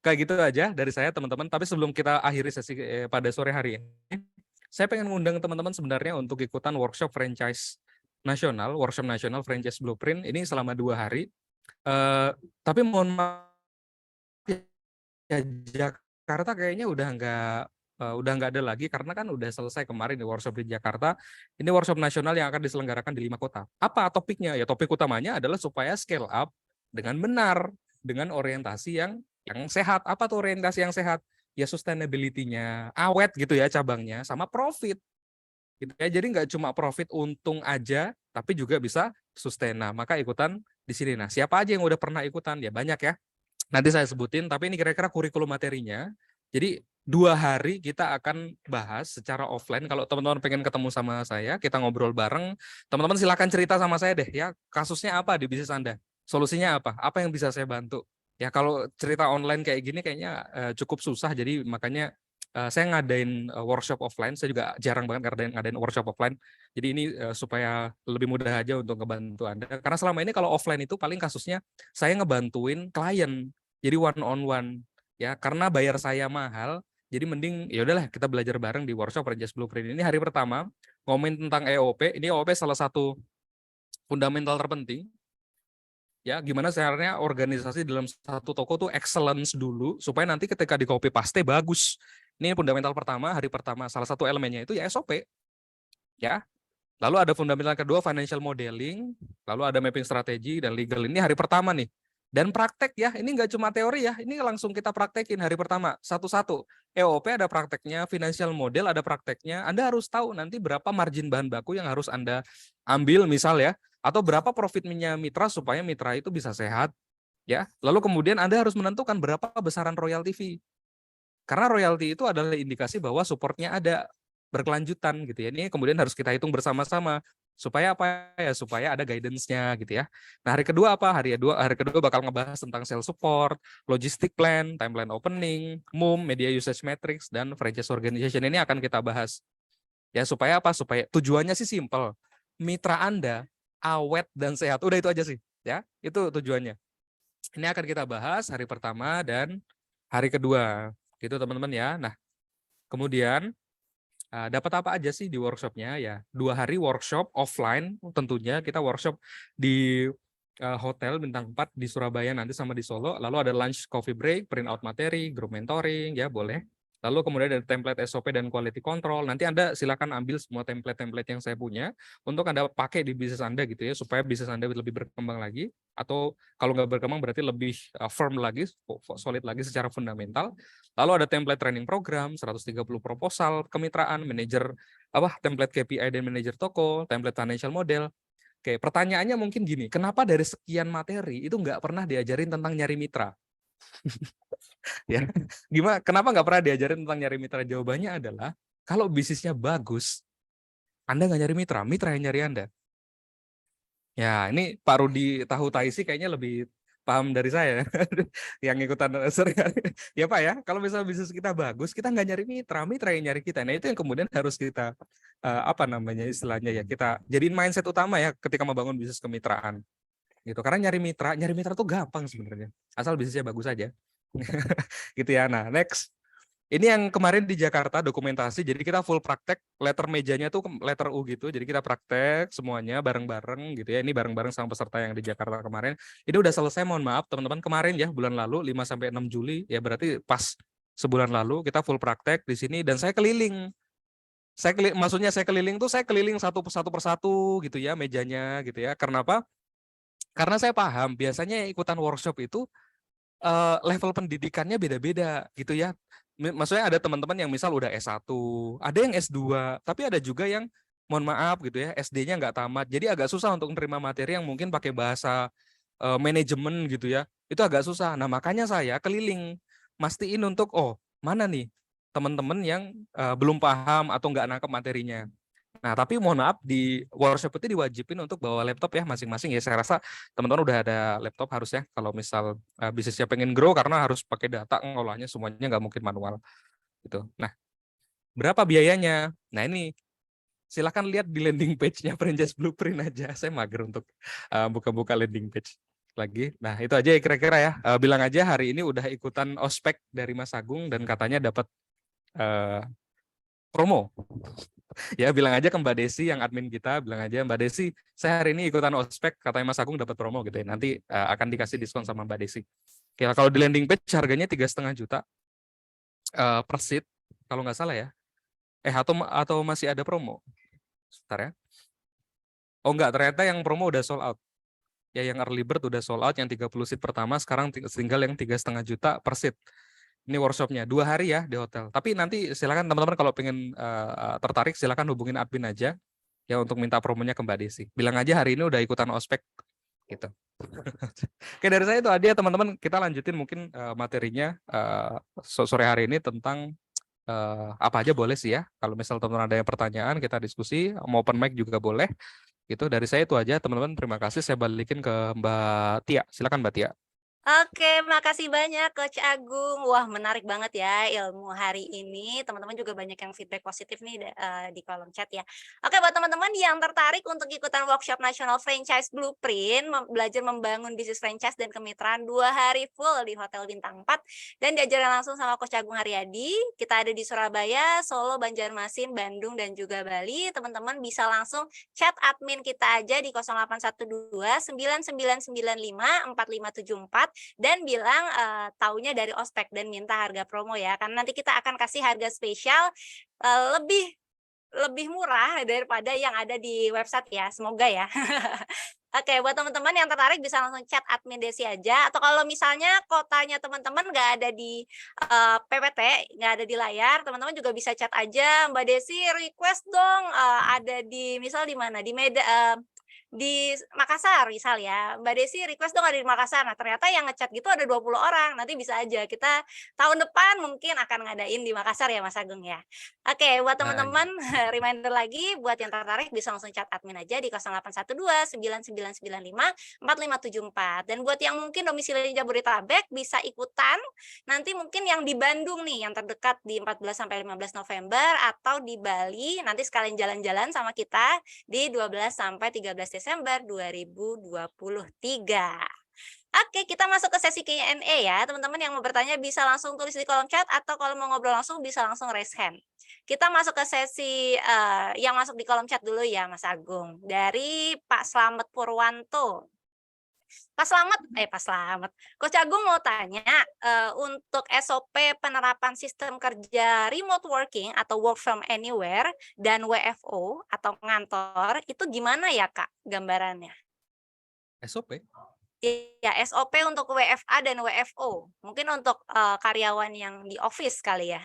Kayak gitu aja dari saya teman-teman. Tapi sebelum kita akhiri sesi pada sore hari ini, saya pengen ngundang teman-teman sebenarnya untuk ikutan workshop workshop nasional franchise blueprint ini selama 2 hari. Tapi mohon maaf ya, Jakarta kayaknya udah nggak ada lagi karena kan udah selesai kemarin di workshop di Jakarta. Ini workshop nasional yang akan diselenggarakan di 5 kota. Apa topiknya? Ya topik utamanya adalah supaya scale up dengan benar, dengan orientasi yang sehat. Apa tuh orientasi yang sehat? Ya sustainability-nya, awet gitu ya cabangnya, sama profit. Gitu ya. Jadi nggak cuma profit untung aja, tapi juga bisa sustain. Nah, maka ikutan di sini. Nah, siapa aja yang udah pernah ikutan? Ya banyak ya. Nanti saya sebutin, tapi ini kira-kira kurikulum materinya. Jadi 2 hari kita akan bahas secara offline. Kalau teman-teman pengen ketemu sama saya, kita ngobrol bareng. Teman-teman silakan cerita sama saya deh ya, kasusnya apa di bisnis Anda? Solusinya apa? Apa yang bisa saya bantu? Ya kalau cerita online kayak gini kayaknya cukup susah, jadi makanya saya ngadain workshop offline. Saya juga jarang banget ngadain workshop offline. Jadi ini supaya lebih mudah aja untuk ngebantu Anda. Karena selama ini kalau offline itu paling kasusnya saya ngebantuin klien. Jadi one on one ya, karena bayar saya mahal. Jadi mending ya udahlah kita belajar bareng di workshop Franchise Blueprint. Ini hari pertama ngomongin tentang EOP. Ini EOP salah satu fundamental terpenting. Ya, gimana caranya organisasi dalam satu toko tuh excellence dulu supaya nanti ketika di copy paste bagus. Ini fundamental pertama, hari pertama. Salah satu elemennya itu ya SOP. Ya. Lalu ada fundamental kedua financial modeling, lalu ada mapping strategi dan legal. Ini hari pertama nih. Dan praktek ya, ini nggak cuma teori ya, ini langsung kita praktekin hari pertama satu-satu. EOP ada prakteknya, financial model ada prakteknya. Anda harus tahu nanti berapa margin bahan baku yang harus Anda ambil misal ya, atau berapa profitnya mitra supaya mitra itu bisa sehat ya. Lalu kemudian Anda harus menentukan berapa besaran royalty fee. Karena royalty itu adalah indikasi bahwa supportnya ada berkelanjutan gitu ya. Ini kemudian harus kita hitung bersama-sama supaya apa ya, supaya ada guidance-nya gitu ya. Nah, hari kedua apa? Hari kedua bakal ngebahas tentang sales support, logistic plan, timeline opening, MUM, media usage metrics, dan franchise organization. Ini akan kita bahas. Ya, supaya apa? Supaya tujuannya sih simple. Mitra Anda awet dan sehat. Udah itu aja sih, ya. Itu tujuannya. Ini akan kita bahas hari pertama dan hari kedua. Gitu teman-teman ya. Nah, kemudian dapat apa aja sih di workshopnya ya? 2 hari workshop offline, tentunya kita workshop di hotel bintang 4 di Surabaya nanti sama di Solo. Lalu ada lunch coffee break, print out materi, group mentoring ya boleh. Lalu kemudian ada template SOP dan quality control. Nanti Anda silakan ambil semua template-template yang saya punya untuk Anda pakai di bisnis Anda gitu ya, supaya bisnis Anda lebih berkembang lagi. Atau kalau nggak berkembang berarti lebih firm lagi, solid lagi secara fundamental. Lalu ada template training program, 130 proposal, kemitraan, manajer template KPI dan manajer toko, template financial model. Oke, pertanyaannya mungkin gini, kenapa dari sekian materi itu nggak pernah diajarin tentang nyari mitra? Ya, gimana? Kenapa nggak pernah diajarin tentang nyari mitra? Jawabannya adalah kalau bisnisnya bagus, Anda nggak nyari mitra, mitra yang nyari Anda. Ya, ini Pak Rudi Tahu Taisi kayaknya lebih paham dari saya yang ikutan sering. Ya Pak ya, kalau misalnya bisnis kita bagus, kita nggak nyari mitra, mitra yang nyari kita. Nah itu yang kemudian harus kita istilahnya ya, kita jadiin mindset utama ya ketika membangun bisnis kemitraan. Gitu. Karena nyari mitra tuh gampang sebenarnya, asal bisnisnya bagus aja. Gitu ya. Nah, next. Ini yang kemarin di Jakarta dokumentasi. Jadi kita full praktek, letter mejanya tuh letter U gitu. Jadi kita praktek semuanya bareng-bareng gitu ya. Ini bareng-bareng sama peserta yang di Jakarta kemarin. Ini udah selesai, mohon maaf teman-teman, kemarin ya bulan lalu 5 sampai 6 Juli ya, berarti pas sebulan lalu kita full praktek di sini dan saya keliling. Maksudnya saya keliling satu persatu gitu ya mejanya gitu ya. Karena apa? Karena saya paham biasanya ikutan workshop itu level pendidikannya beda-beda gitu ya. Maksudnya ada teman-teman yang misal udah S1, ada yang S2, tapi ada juga yang mohon maaf gitu ya, SD-nya nggak tamat. Jadi agak susah untuk menerima materi yang mungkin pakai bahasa manajemen gitu ya. Itu agak susah. Nah, makanya saya keliling mastiin untuk mana nih teman-teman yang belum paham atau nggak nangkep materinya. Nah, tapi mohon maaf di workshop itu diwajibin untuk bawa laptop ya masing-masing ya. Saya rasa teman-teman udah ada laptop harusnya kalau misal bisnisnya pengen grow, karena harus pakai data ngolahnya semuanya nggak mungkin manual gitu. Nah, berapa biayanya? Nah, ini silakan lihat di landing page-nya Franchise Blueprint aja. Saya mager untuk buka-buka landing page. lagi. Nah, itu aja ya kira-kira ya. Bilang aja hari ini udah ikutan ospek dari Mas Agung dan katanya dapat promo. Ya, bilang aja ke Mbak Desi yang admin kita, bilang aja Mbak Desi, saya hari ini ikutan ospek, katanya Mas Agung dapat promo gitu ya. Nanti akan dikasih diskon sama Mbak Desi. Ya, kalau di landing page harganya 3,5 juta per seat, kalau nggak salah ya. Atau masih ada promo. Sebentar ya. Oh enggak, ternyata yang promo udah sold out. Ya, yang early bird udah sold out, yang 30 seat pertama, sekarang tinggal yang 3,5 juta per seat. Ini workshopnya 2 hari ya di hotel. Tapi nanti silakan teman-teman kalau pengen tertarik, silakan hubungin admin aja ya untuk minta promonya ke Mbak Desi. Bilang aja hari ini udah ikutan ospek gitu. Oke, dari saya itu aja teman-teman. Kita lanjutin mungkin materinya sore hari ini tentang apa aja boleh sih ya. Kalau misal teman-teman ada yang pertanyaan, kita diskusi. Mau open mic juga boleh. Gitu. Dari saya itu aja teman-teman. Terima kasih. Saya balikin ke Mbak Tia. Silakan Mbak Tia. Oke, makasih banyak Coach Agung. Wah, menarik banget ya ilmu hari ini. Teman-teman juga banyak yang feedback positif nih di kolom chat ya. Oke, buat teman-teman yang tertarik untuk ikutan workshop National Franchise Blueprint, belajar membangun bisnis franchise dan kemitraan 2 hari full di Hotel Bintang 4 dan diajarin langsung sama Coach Agung Haryadi. Kita ada di Surabaya, Solo, Banjarmasin, Bandung, dan juga Bali. Teman-teman bisa langsung chat admin kita aja di 0812 9995 4574 dan bilang taunya dari ospek dan minta harga promo ya, karena nanti kita akan kasih harga spesial lebih murah daripada yang ada di website ya, semoga ya. Oke, buat teman-teman yang tertarik bisa langsung chat admin Desi aja, atau kalau misalnya kotanya teman-teman nggak ada di PPT, nggak ada di layar, teman-teman juga bisa chat aja, Mbak Desi request dong ada di misal di mana, di Makassar misal ya, Mbak Desi request dong ada di Makassar. Nah, ternyata yang ngechat gitu ada 20 orang. Nanti bisa aja kita tahun depan mungkin akan ngadain di Makassar ya Mas Agung ya. Oke, buat teman-teman reminder lagi buat yang tertarik bisa langsung chat admin aja di 0812 9995 4574. Dan buat yang mungkin domisili di Jabodetabek bisa ikutan nanti mungkin yang di Bandung nih yang terdekat di 14 sampai 15 November atau di Bali nanti sekalian jalan-jalan sama kita di 12 sampai 13 Desember 2023. Oke, kita masuk ke sesi Q&A ya. Teman-teman yang mau bertanya bisa langsung tulis di kolom chat atau kalau mau ngobrol langsung bisa langsung raise hand. Kita masuk ke sesi yang masuk di kolom chat dulu ya Mas Agung. Dari Pak Slamet Purwanto. Pak Slamet. Coach Agung mau tanya, untuk SOP penerapan sistem kerja remote working atau work from anywhere dan WFO atau ngantor, itu gimana ya Kak gambarannya? SOP? Ya, SOP untuk WFA dan WFO. Mungkin untuk karyawan yang di office kali ya.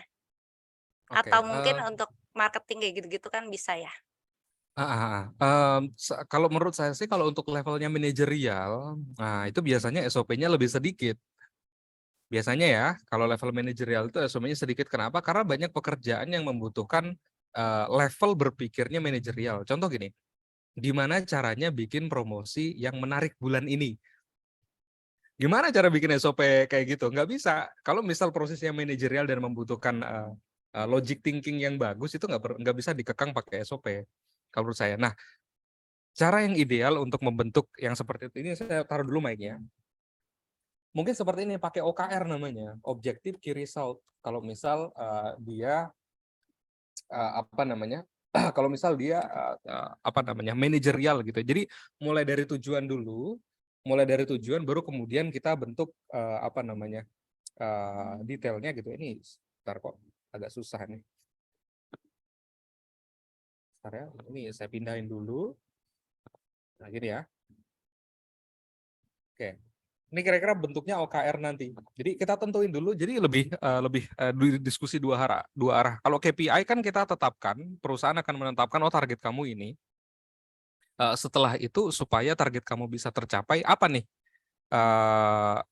Atau mungkin untuk marketing kayak gitu-gitu kan bisa ya. Kalau menurut saya sih kalau untuk levelnya manajerial, nah itu biasanya SOP-nya lebih sedikit. Biasanya ya, kalau level manajerial itu SOP-nya sedikit. Kenapa? Karena banyak pekerjaan yang membutuhkan level berpikirnya manajerial. Contoh gini, gimana caranya bikin promosi yang menarik bulan ini? Gimana cara bikin SOP kayak gitu? Nggak bisa. Kalau misal prosesnya manajerial dan membutuhkan logic thinking yang bagus, itu nggak bisa dikekang pakai SOP. Kalau menurut saya. Nah, cara yang ideal untuk membentuk yang seperti itu, ini saya taruh dulu mic-nya. Mungkin seperti ini, pakai OKR namanya, Objective Key Result. Kalau misal dia kalau misal dia manajerial gitu. Jadi mulai dari tujuan dulu, baru kemudian kita bentuk detailnya gitu. Ini sebentar kok agak susah nih. Ya, ini saya pindahin dulu. Nah, gini ya. Oke. Ini kira-kira bentuknya OKR nanti. Jadi kita tentuin dulu. Jadi lebih diskusi dua arah. Kalau KPI kan kita tetapkan, perusahaan akan menetapkan target kamu ini. Setelah itu supaya target kamu bisa tercapai, apa nih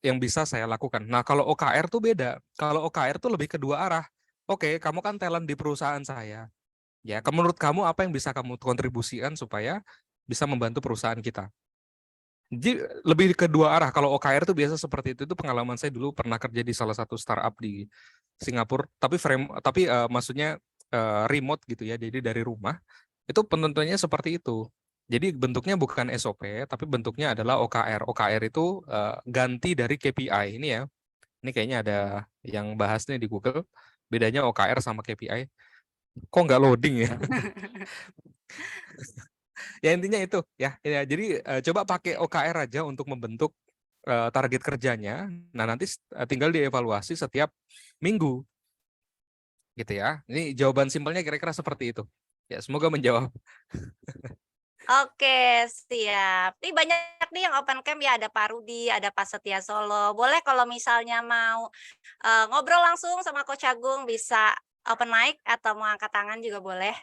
yang bisa saya lakukan? Nah, kalau OKR tuh beda. Kalau OKR tuh lebih ke dua arah. Oke, kamu kan talent di perusahaan saya. Ya, menurut kamu apa yang bisa kamu kontribusikan supaya bisa membantu perusahaan kita? Jadi lebih ke dua arah. Kalau OKR itu biasa seperti itu pengalaman saya dulu pernah kerja di salah satu startup di Singapura, tapi maksudnya remote gitu ya, jadi dari rumah. Itu penentuannya seperti itu. Jadi bentuknya bukan SOP, tapi bentuknya adalah OKR. OKR itu ganti dari KPI. Ini ya, ini kayaknya ada yang bahas nih di Google. Bedanya OKR sama KPI. Kok nggak loading ya? Ya intinya itu ya. Jadi coba pakai OKR aja untuk membentuk target kerjanya. Nah nanti tinggal dievaluasi setiap minggu, gitu ya. Ini jawaban simpelnya kira-kira seperti itu. Ya semoga menjawab. Oke, siap. Ini banyak nih yang open camp ya, ada Pak Rudi, ada Pak Setia Solo. Boleh kalau misalnya mau ngobrol langsung sama Coach Agung bisa open mic atau mau angkat tangan juga boleh.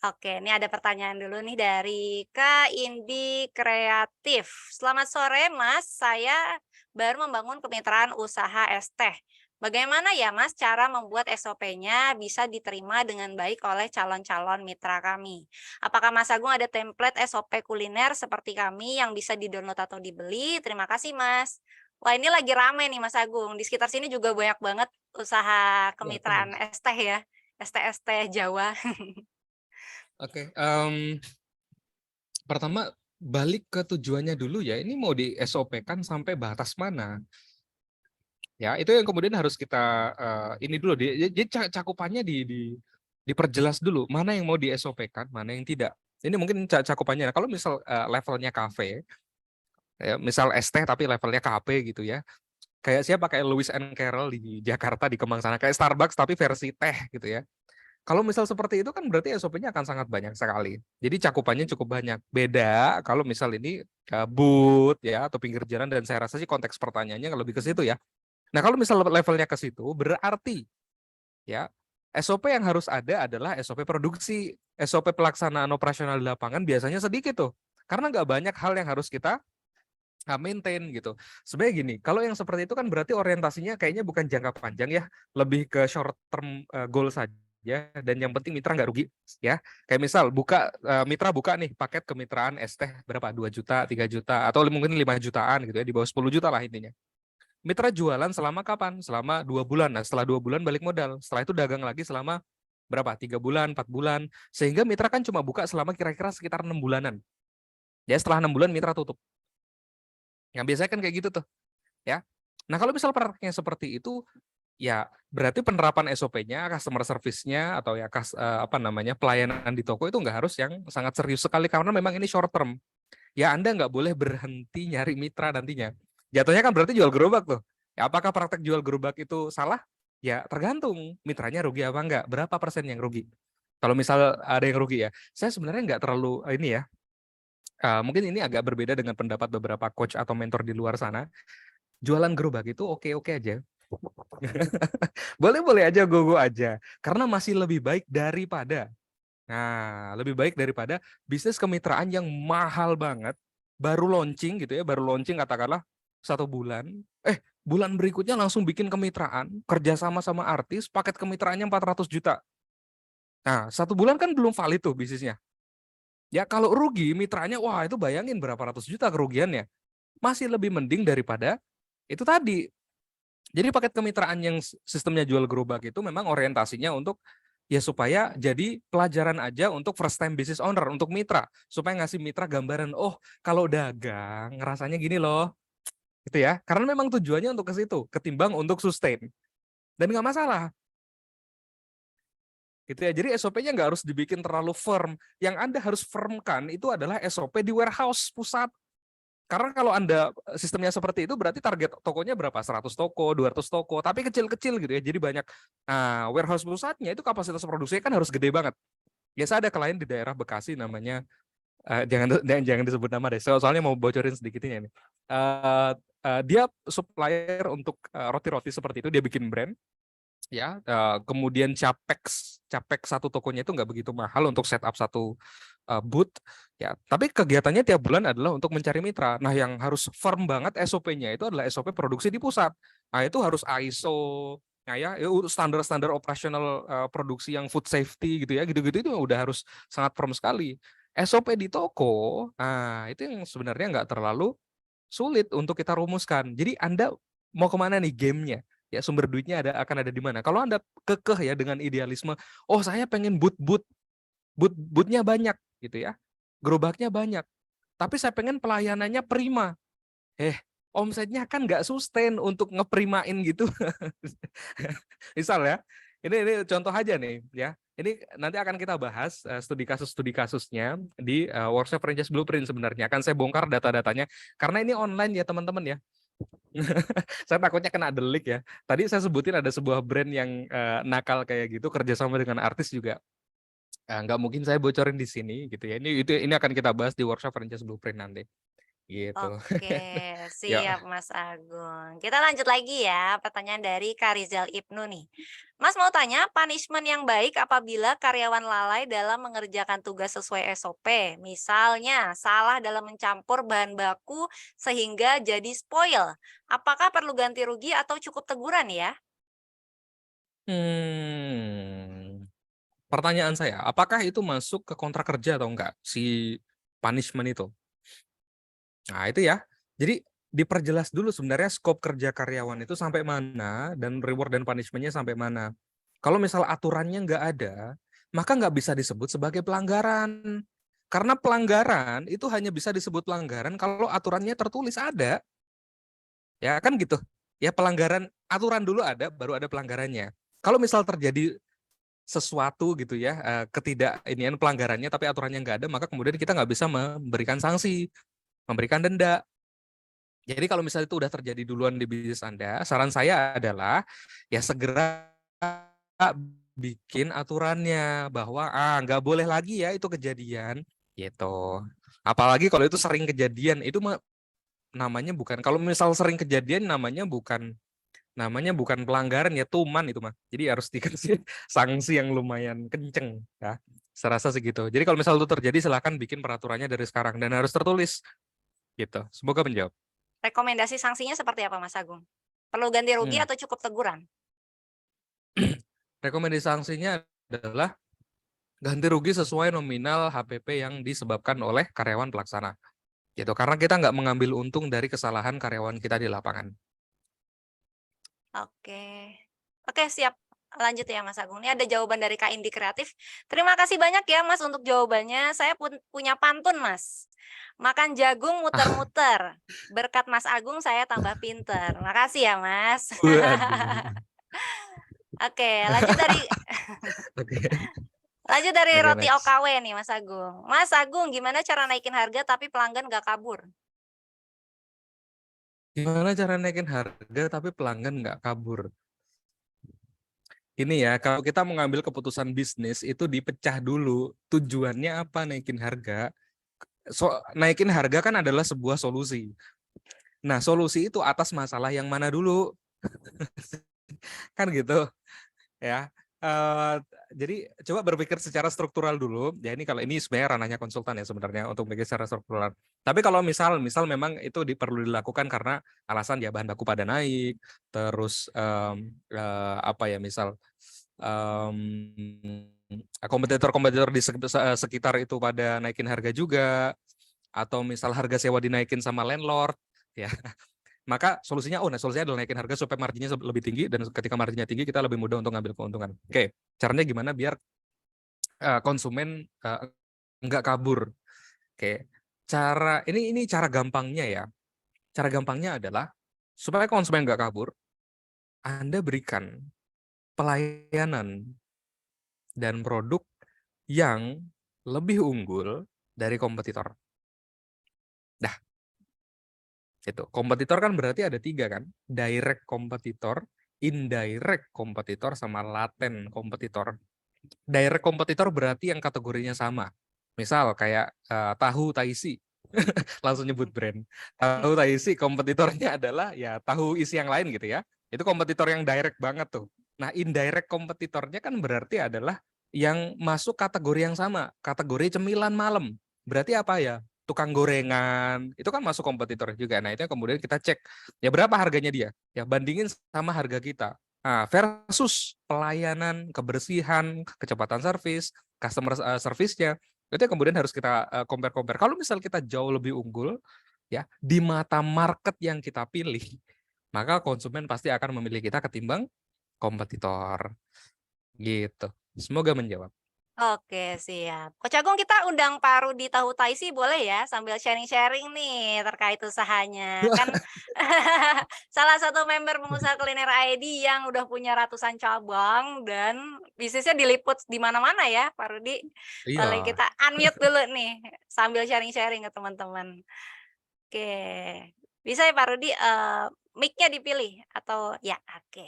Oke, ini ada pertanyaan dulu nih dari Kak Indi Kreatif. Selamat sore Mas, saya baru membangun kemitraan usaha es teh. Bagaimana ya Mas cara membuat SOP-nya bisa diterima dengan baik oleh calon-calon mitra kami? Apakah Mas Agung ada template SOP kuliner seperti kami yang bisa di-download atau dibeli? Terima kasih Mas. Wah ini lagi rame nih Mas Agung. Di sekitar sini juga banyak banget usaha kemitraan es teh ya. Es teh Jawa. Oke, pertama balik ke tujuannya dulu ya. Ini mau di SOP-kan sampai batas mana? Ya, itu yang kemudian harus kita ini dulu. Jadi cakupannya diperjelas dulu. Mana yang mau di SOP-kan, mana yang tidak. Ini mungkin cakupannya. Kalau misal levelnya kafe, ya, misal es teh tapi levelnya kafe gitu ya. Kayak siapa? Kayak Lewis and Carroll di Jakarta di Kemang sana. Kayak Starbucks tapi versi teh gitu ya. Kalau misal seperti itu kan berarti SOP-nya akan sangat banyak sekali. Jadi cakupannya cukup banyak. Beda kalau misal ini booth ya atau pinggir jalan, dan saya rasa sih konteks pertanyaannya lebih ke situ ya. Nah, kalau misal levelnya ke situ berarti ya SOP yang harus ada adalah SOP produksi, SOP pelaksanaan operasional di lapangan biasanya sedikit tuh. Karena nggak banyak hal yang harus kita maintain gitu. Sebenarnya gini, kalau yang seperti itu kan berarti orientasinya kayaknya bukan jangka panjang ya, lebih ke short term goal saja. Dan yang penting mitra nggak rugi ya. Kayak misal mitra buka nih paket kemitraan es teh berapa, 2 juta, 3 juta, atau mungkin 5 jutaan gitu ya, di bawah 10 juta lah intinya. Mitra jualan selama kapan? Selama 2 bulan. Nah setelah 2 bulan balik modal. Setelah itu dagang lagi selama berapa? 3 bulan, 4 bulan. Sehingga mitra kan cuma buka selama kira-kira sekitar 6 bulanan. Ya setelah 6 bulan mitra tutup. Yang biasanya kan kayak gitu tuh ya. Nah kalau misal prakteknya seperti itu, ya berarti penerapan SOP-nya, customer service-nya, atau ya pelayanan di toko itu nggak harus yang sangat serius sekali, karena memang ini short term. Ya Anda nggak boleh berhenti nyari mitra nantinya. Jatuhnya kan berarti jual gerobak tuh. Ya, apakah praktek jual gerobak itu salah? Ya tergantung mitranya rugi apa enggak, berapa persen yang rugi. Kalau misal ada yang rugi ya, saya sebenarnya nggak terlalu ini ya. Mungkin ini agak berbeda dengan pendapat beberapa coach atau mentor di luar sana. Jualan gerobak itu oke-oke aja. Boleh-boleh aja, go-go aja. Karena masih lebih baik daripada lebih baik daripada bisnis kemitraan yang mahal banget, baru launching gitu ya, baru launching katakanlah 1 bulan, bulan berikutnya langsung bikin kemitraan, kerjasama sama artis, paket kemitraannya 400 juta. Nah, 1 bulan kan belum valid tuh bisnisnya. Ya kalau rugi mitranya, wah itu bayangin berapa ratus juta kerugiannya. Masih lebih mending daripada itu tadi. Jadi paket kemitraan yang sistemnya jual gerobak itu memang orientasinya untuk ya supaya jadi pelajaran aja untuk first time business owner, untuk mitra, supaya ngasih mitra gambaran, oh kalau dagang rasanya gini loh, gitu ya. Karena memang tujuannya untuk ke situ, ketimbang untuk sustain, dan nggak masalah, gitu ya. Jadi SOP-nya nggak harus dibikin terlalu firm. Yang Anda harus firmkan itu adalah SOP di warehouse pusat. Karena kalau Anda sistemnya seperti itu berarti target tokonya berapa? 100 toko, 200 toko, tapi kecil-kecil gitu ya. Jadi banyak. Nah, warehouse pusatnya itu kapasitas produksinya kan harus gede banget. Biasa ada klien di daerah Bekasi namanya jangan disebut nama deh. Soalnya mau bocorin sedikit ini. Dia supplier untuk roti-roti seperti itu, dia bikin brand. Ya, kemudian capex 1 tokonya itu nggak begitu mahal untuk setup 1 booth ya, tapi kegiatannya tiap bulan adalah untuk mencari mitra. Nah yang harus firm banget SOP-nya itu adalah SOP produksi di pusat. Nah itu harus ISO, nah ya standar-standar operasional produksi yang food safety gitu ya, gitu-gitu itu udah harus sangat firm sekali. SOP di toko, nah itu yang sebenarnya nggak terlalu sulit untuk kita rumuskan. Jadi Anda mau kemana nih gamenya? Ya sumber duitnya akan ada di mana? Kalau Anda kekeh ya dengan idealisme, oh saya pengen bootnya banyak gitu ya. gerobaknya banyak, tapi saya pengen pelayanannya prima. Omsetnya kan nggak sustain untuk ngeprimain gitu. Misal ya, ini contoh aja nih ya. Ini nanti akan kita bahas studi kasusnya di workshop franchise blueprint sebenarnya. Akan saya bongkar data-datanya karena ini online ya teman-teman ya. Saya takutnya kena delik ya. Tadi saya sebutin ada sebuah brand yang nakal kayak gitu kerjasama dengan artis juga. Nggak mungkin saya bocorin di sini gitu ya. Ini akan kita bahas di workshop franchise blueprint nanti. Gitu. Oke, Ya. siap Mas Agung. Kita lanjut lagi ya, pertanyaan dari Karizal Ibnu nih. Mas mau tanya, punishment yang baik apabila karyawan lalai dalam mengerjakan tugas sesuai SOP, misalnya salah dalam mencampur bahan baku sehingga jadi spoil. Apakah perlu ganti rugi atau cukup teguran ya? Pertanyaan saya, apakah itu masuk ke kontrak kerja atau enggak si punishment itu? Nah, itu ya. Jadi diperjelas dulu sebenarnya skop kerja karyawan itu sampai mana dan reward dan punishment-nya sampai mana. Kalau misal aturannya nggak ada, maka nggak bisa disebut sebagai pelanggaran. Karena pelanggaran itu hanya bisa disebut pelanggaran kalau aturannya tertulis ada. Ya kan gitu. Ya pelanggaran, aturan dulu ada, baru ada pelanggarannya. Kalau misal terjadi sesuatu gitu ya, ketidakinian pelanggarannya tapi aturannya nggak ada, maka kemudian kita nggak bisa memberikan sanksi, memberikan denda. Jadi kalau misalnya itu udah terjadi duluan di bisnis Anda, saran saya adalah ya segera bikin aturannya bahwa nggak boleh lagi ya itu kejadian gitu. Apalagi kalau itu sering kejadian, itu namanya bukan, kalau misal sering kejadian namanya bukan pelanggaran ya, tuman itu mah. Jadi harus dikasih sanksi yang lumayan kenceng ya. Saya rasa segitu. Jadi kalau misal itu terjadi silahkan bikin peraturannya dari sekarang dan harus tertulis gitu. Semoga menjawab. Rekomendasi sanksinya seperti apa Mas Agung? Perlu ganti rugi atau cukup teguran? Rekomendasi sanksinya adalah ganti rugi sesuai nominal HPP yang disebabkan oleh karyawan pelaksana. Gitu. Karena kita nggak mengambil untung dari kesalahan karyawan kita di lapangan. Oke, siap. Lanjut ya Mas Agung. Ini ada jawaban dari Kak Indi Kreatif. Terima kasih banyak ya Mas untuk jawabannya. Saya pun punya pantun Mas. Makan jagung muter-muter. Berkat Mas Agung saya tambah pinter. Makasih ya Mas. Oke, lanjut dari lanjut dari Oke, roti next. OKW nih Mas Agung. Mas Agung, gimana cara naikin harga tapi pelanggan gak kabur? Gimana cara naikin harga tapi pelanggan nggak kabur? Ini ya, kalau kita mengambil keputusan bisnis itu dipecah dulu. Tujuannya apa naikin harga? Naikin harga kan adalah sebuah solusi. Nah, solusi itu atas masalah yang mana dulu? Kan gitu ya. Jadi coba berpikir secara struktural dulu. Ya ini kalau ini sebenarnya ranahnya konsultan ya sebenarnya untuk berpikir secara struktural. Tapi kalau misal memang itu perlu dilakukan karena alasan ya bahan baku pada naik, terus apa ya misal kompetitor-kompetitor di sekitar itu pada naikin harga juga, atau misal harga sewa dinaikin sama landlord ya. Maka solusinya adalah naikin harga supaya marginnya lebih tinggi, dan ketika marginnya tinggi kita lebih mudah untuk ngambil keuntungan. Oke, caranya gimana biar konsumen nggak kabur? Oke, ini cara gampangnya ya. Cara gampangnya adalah supaya konsumen nggak kabur, Anda berikan pelayanan dan produk yang lebih unggul dari kompetitor. Nah, itu kompetitor kan berarti ada 3 kan, direct kompetitor, indirect kompetitor, sama laten kompetitor. Direct kompetitor berarti yang kategorinya sama, misal kayak tahu Taisi. Langsung nyebut brand. Tahu Taisi kompetitornya adalah ya tahu isi yang lain gitu ya, itu kompetitor yang direct banget tuh. Nah, indirect kompetitornya kan berarti adalah yang masuk kategori yang sama, kategori cemilan malam. Berarti apa ya? Tukang gorengan, itu kan masuk kompetitor juga. Nah, itu kemudian kita cek, ya berapa harganya dia, ya bandingin sama harga kita. Nah, versus pelayanan, kebersihan, kecepatan servis, customer service-nya, itu yang kemudian harus kita compare. Kalau misal kita jauh lebih unggul, ya di mata market yang kita pilih, maka konsumen pasti akan memilih kita ketimbang kompetitor. Gitu. Semoga menjawab. Oke, siap. Coach Agung, kita undang Pak Rudi Tahu Taisi boleh ya, sambil sharing-sharing nih terkait usahanya. Kan salah satu member pengusaha kuliner ID yang udah punya ratusan cabang dan bisnisnya diliput di mana-mana ya, Pak Rudi. Boleh Iya. kita unmute dulu nih, sambil sharing-sharing ke teman-teman. Oke, bisa ya Pak Rudi, mic-nya dipilih atau ya, oke.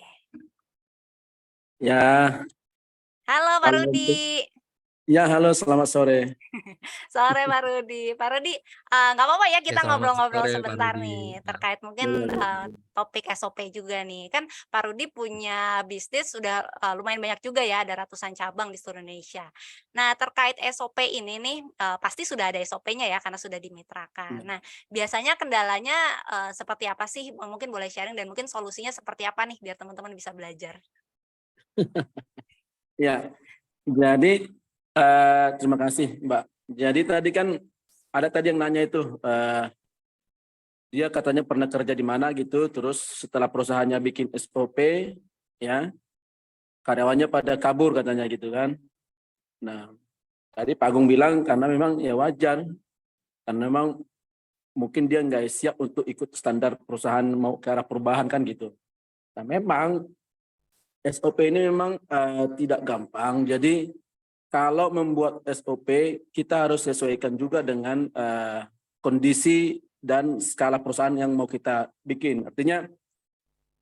Ya, Halo Pak kalau Rudi. untuk ya halo selamat sore. Sore Pak Rudi. Pak Rudi, nggak apa-apa ya Ya, kita selamat ngobrol-ngobrol sore Pak sebentar Rudi. nih Ya. terkait mungkin Boleh, boleh. topik SOP juga nih. Kan Pak Rudi punya bisnis sudah lumayan banyak juga ya, ada ratusan cabang di seluruh Indonesia. Nah, terkait SOP ini nih pasti sudah ada SOP-nya ya karena sudah dimitrakan. Ya. Nah, biasanya kendalanya seperti apa sih? Mungkin boleh sharing dan mungkin solusinya seperti apa nih biar teman-teman bisa belajar. Ya, jadi terima kasih Mbak. Jadi tadi kan ada tadi yang nanya itu, dia katanya pernah kerja di mana gitu, terus setelah perusahaannya bikin SOP, ya karyawannya pada kabur katanya gitu kan. Nah, tadi Pak Agung bilang karena memang ya wajar, karena memang mungkin dia nggak siap untuk ikut standar perusahaan mau ke arah perubahan kan gitu. Nah, memang SOP ini memang tidak gampang. Jadi kalau membuat SOP kita harus sesuaikan juga dengan kondisi dan skala perusahaan yang mau kita bikin. Artinya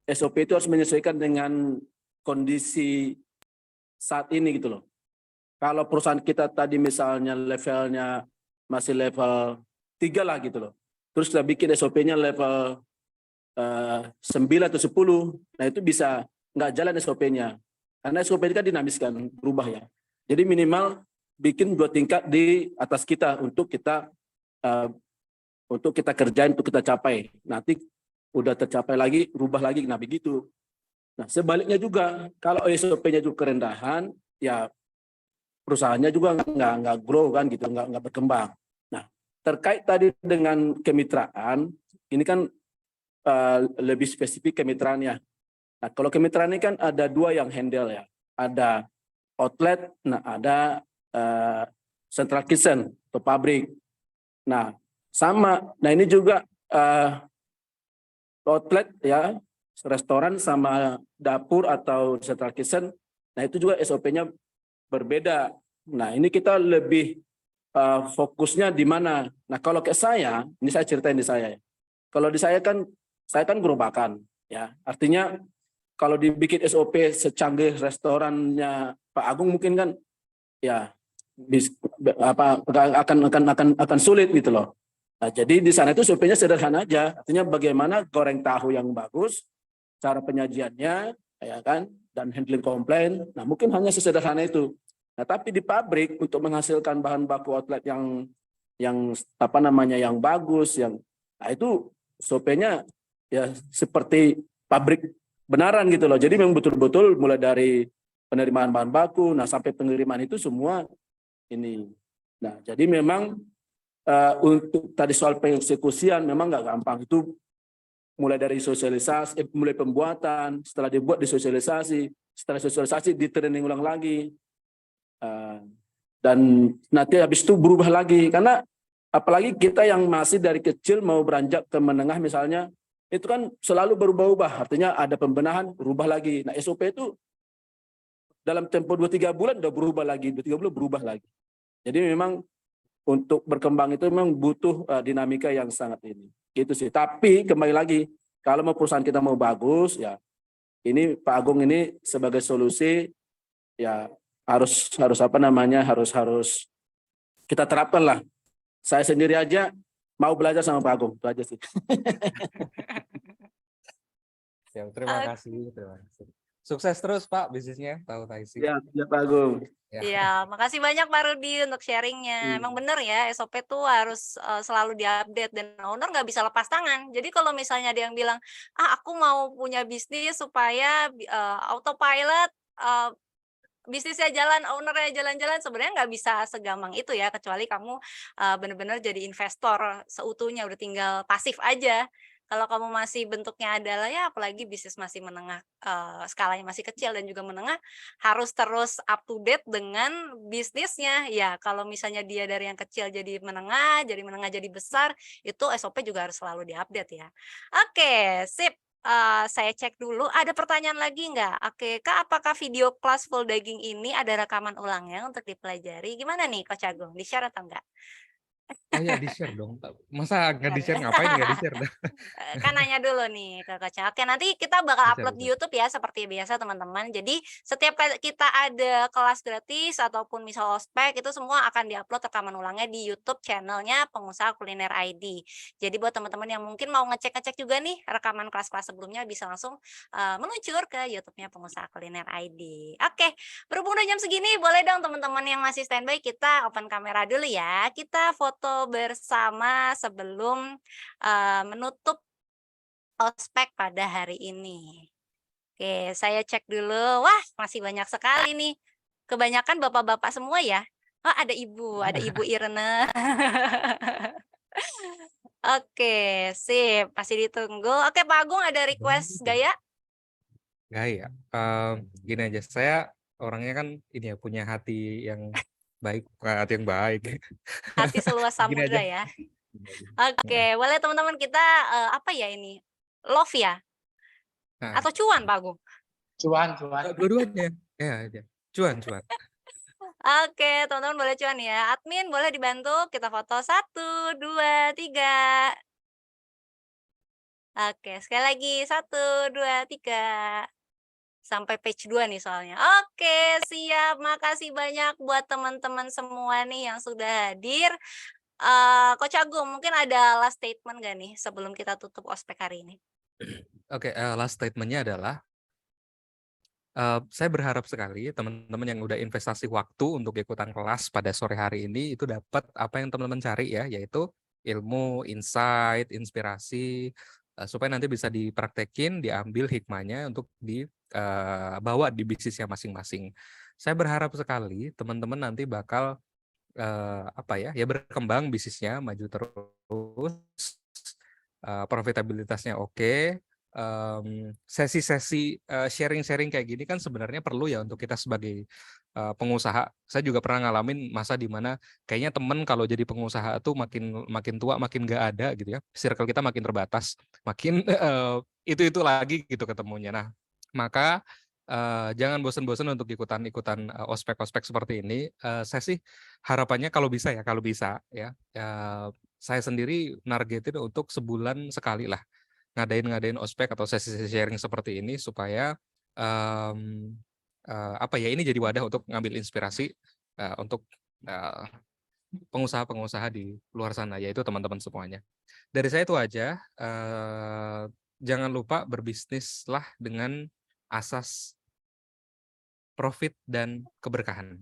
SOP itu harus menyesuaikan dengan kondisi saat ini gitu loh. Kalau perusahaan kita tadi misalnya levelnya masih level 3 lah gitu loh. Terus kita bikin SOP-nya level 9 atau 10. Nah itu bisa nggak jalan SOP-nya. Karena SOP itu kan dinamis kan, berubah ya. Jadi minimal bikin 2 tingkat di atas kita untuk kita kerjain, untuk kita capai. Nanti udah tercapai lagi, rubah lagi, nah begitu. Nah sebaliknya juga, kalau SOP-nya juga kerendahan, ya perusahaannya juga nggak grow kan gitu, nggak berkembang. Nah terkait tadi dengan kemitraan, ini kan lebih spesifik kemitraannya. Nah, kalau kemitraan ini kan ada 2 yang handle ya. Ada outlet, nah ada central kitchen atau pabrik. Nah, sama. Nah, ini juga outlet ya, restoran sama dapur atau central kitchen. Nah, itu juga SOP-nya berbeda. Nah, ini kita lebih fokusnya di mana. Nah, kalau kayak saya, ini saya ceritain di saya. Kalau di saya kan gerobakan ya. Artinya kalau dibikin SOP secanggih restorannya Pak Agung mungkin kan ya akan sulit gitu loh. Nah, jadi di sana itu SOP-nya sederhana aja. Artinya bagaimana goreng tahu yang bagus, cara penyajiannya ya kan, dan handling komplain. Nah, mungkin hanya sesederhana itu. Nah, tapi di pabrik untuk menghasilkan bahan baku outlet yang yang bagus, nah itu SOP-nya ya seperti pabrik benaran gitu loh. Jadi memang betul-betul mulai dari penerimaan bahan baku, nah sampai pengiriman itu semua ini. Nah, jadi memang untuk tadi soal pengeksekusian memang nggak gampang. Itu mulai dari sosialisasi, mulai pembuatan, setelah dibuat disosialisasi, setelah sosialisasi di training ulang lagi, dan nanti habis itu berubah lagi. Karena apalagi kita yang masih dari kecil mau beranjak ke menengah misalnya, itu kan selalu berubah-ubah, artinya ada pembenahan, berubah lagi. Nah SOP itu dalam tempo 2-3 bulan udah berubah lagi, 2-3 bulan berubah lagi. Jadi memang untuk berkembang itu memang butuh dinamika yang sangat ini. Gitu sih. Tapi kembali lagi, kalau mau perusahaan kita mau bagus, ya ini Pak Agung ini sebagai solusi, ya harus kita terapkan lah. Saya sendiri aja mau belajar sama Pak Agung, itu aja sih. Siap, terima kasih. Sukses terus Pak bisnisnya, Tahu Taisi. Ya, Pak Agung. Iya, makasih banyak Pak Rudi untuk sharingnya. Emang bener ya, SOP tuh harus selalu diupdate dan owner nggak bisa lepas tangan. Jadi kalau misalnya ada yang bilang, aku mau punya bisnis supaya autopilot, bisnisnya jalan, ownernya jalan-jalan, sebenarnya nggak bisa segampang itu ya, kecuali kamu benar-benar jadi investor seutuhnya, udah tinggal pasif aja. Kalau kamu masih bentuknya adalah ya apalagi bisnis masih menengah, skalanya masih kecil dan juga menengah, harus terus up to date dengan bisnisnya. Ya kalau misalnya dia dari yang kecil jadi menengah jadi besar, itu SOP juga harus selalu di-update ya. Oke, sip. Saya cek dulu, ada pertanyaan lagi nggak? Oke, Kak, apakah video kelas full daging ini ada rekaman ulangnya untuk dipelajari? Gimana nih Coach Agung, di-share atau enggak? Oh ya, di-share dong. Masa nggak Di-share di-share, ya? ngapain nggak di-share dah? Kan nanya dulu nih ke Coach. Oke, nanti kita bakal Di-share, upload di di-share. YouTube ya seperti biasa teman-teman. Jadi setiap kali kita ada kelas gratis ataupun misal ospek itu semua akan diupload rekaman ulangnya di YouTube channelnya Pengusaha Kuliner ID. Jadi buat teman-teman yang mungkin mau ngecek-ngecek juga nih rekaman kelas-kelas sebelumnya bisa langsung meluncur ke YouTube-nya Pengusaha Kuliner ID. Oke, berhubung udah jam segini boleh dong teman-teman yang masih standby kita open kamera dulu ya. Kita foto bersama sebelum menutup ospek pada hari ini. Oke, saya cek dulu. Wah, masih banyak sekali nih. Kebanyakan bapak-bapak semua ya. Oh, ada Ibu Irene. Oke, sip. Masih ditunggu. Oke, Pak Agung ada request gaya? Gaya. Gini aja, saya orangnya kan ini ya punya hati yang baik, bukan hati yang baik. Hati seluas Gini aja. samudra ya. Oke, boleh teman-teman kita apa ya ini? Love ya? Nah, Atau cuan, Pak Agung? Cuan. dua-duanya. Ya, aja. Cuan. Oke, teman-teman boleh cuan ya. Admin boleh dibantu kita foto 1, 2, 3. Oke, sekali lagi 1, 2, 3. Sampai page 2 nih soalnya. Oke, siap. Makasih banyak buat teman-teman semua nih yang sudah hadir. Coach Agung, mungkin ada last statement gak nih sebelum kita tutup ospek hari ini? Oke, last statement-nya adalah saya berharap sekali teman-teman yang udah investasi waktu untuk ikutan kelas pada sore hari ini itu dapat apa yang teman-teman cari ya, yaitu ilmu, insight, inspirasi, supaya nanti bisa dipraktekin, diambil hikmahnya untuk dibawa di bisnisnya masing-masing. Saya berharap sekali teman-teman nanti bakal berkembang bisnisnya, maju terus, profitabilitasnya oke. Sesi-sesi sharing-sharing kayak gini kan sebenarnya perlu ya untuk kita sebagai pengusaha. Saya juga pernah ngalamin masa di mana kayaknya temen kalau jadi pengusaha tuh makin tua makin nggak ada gitu ya. Circle kita makin terbatas, makin itu lagi gitu ketemunya. Nah, maka jangan bosan-bosan untuk ikutan ospek-ospek seperti ini. Saya sih harapannya kalau bisa ya. Saya sendiri nargetin untuk sebulan sekali lah ngadain ospek atau sesi sharing seperti ini supaya ini jadi wadah untuk ngambil inspirasi untuk pengusaha-pengusaha di luar sana, yaitu teman-teman semuanya. Dari saya itu aja. Jangan lupa berbisnislah dengan asas profit dan keberkahan.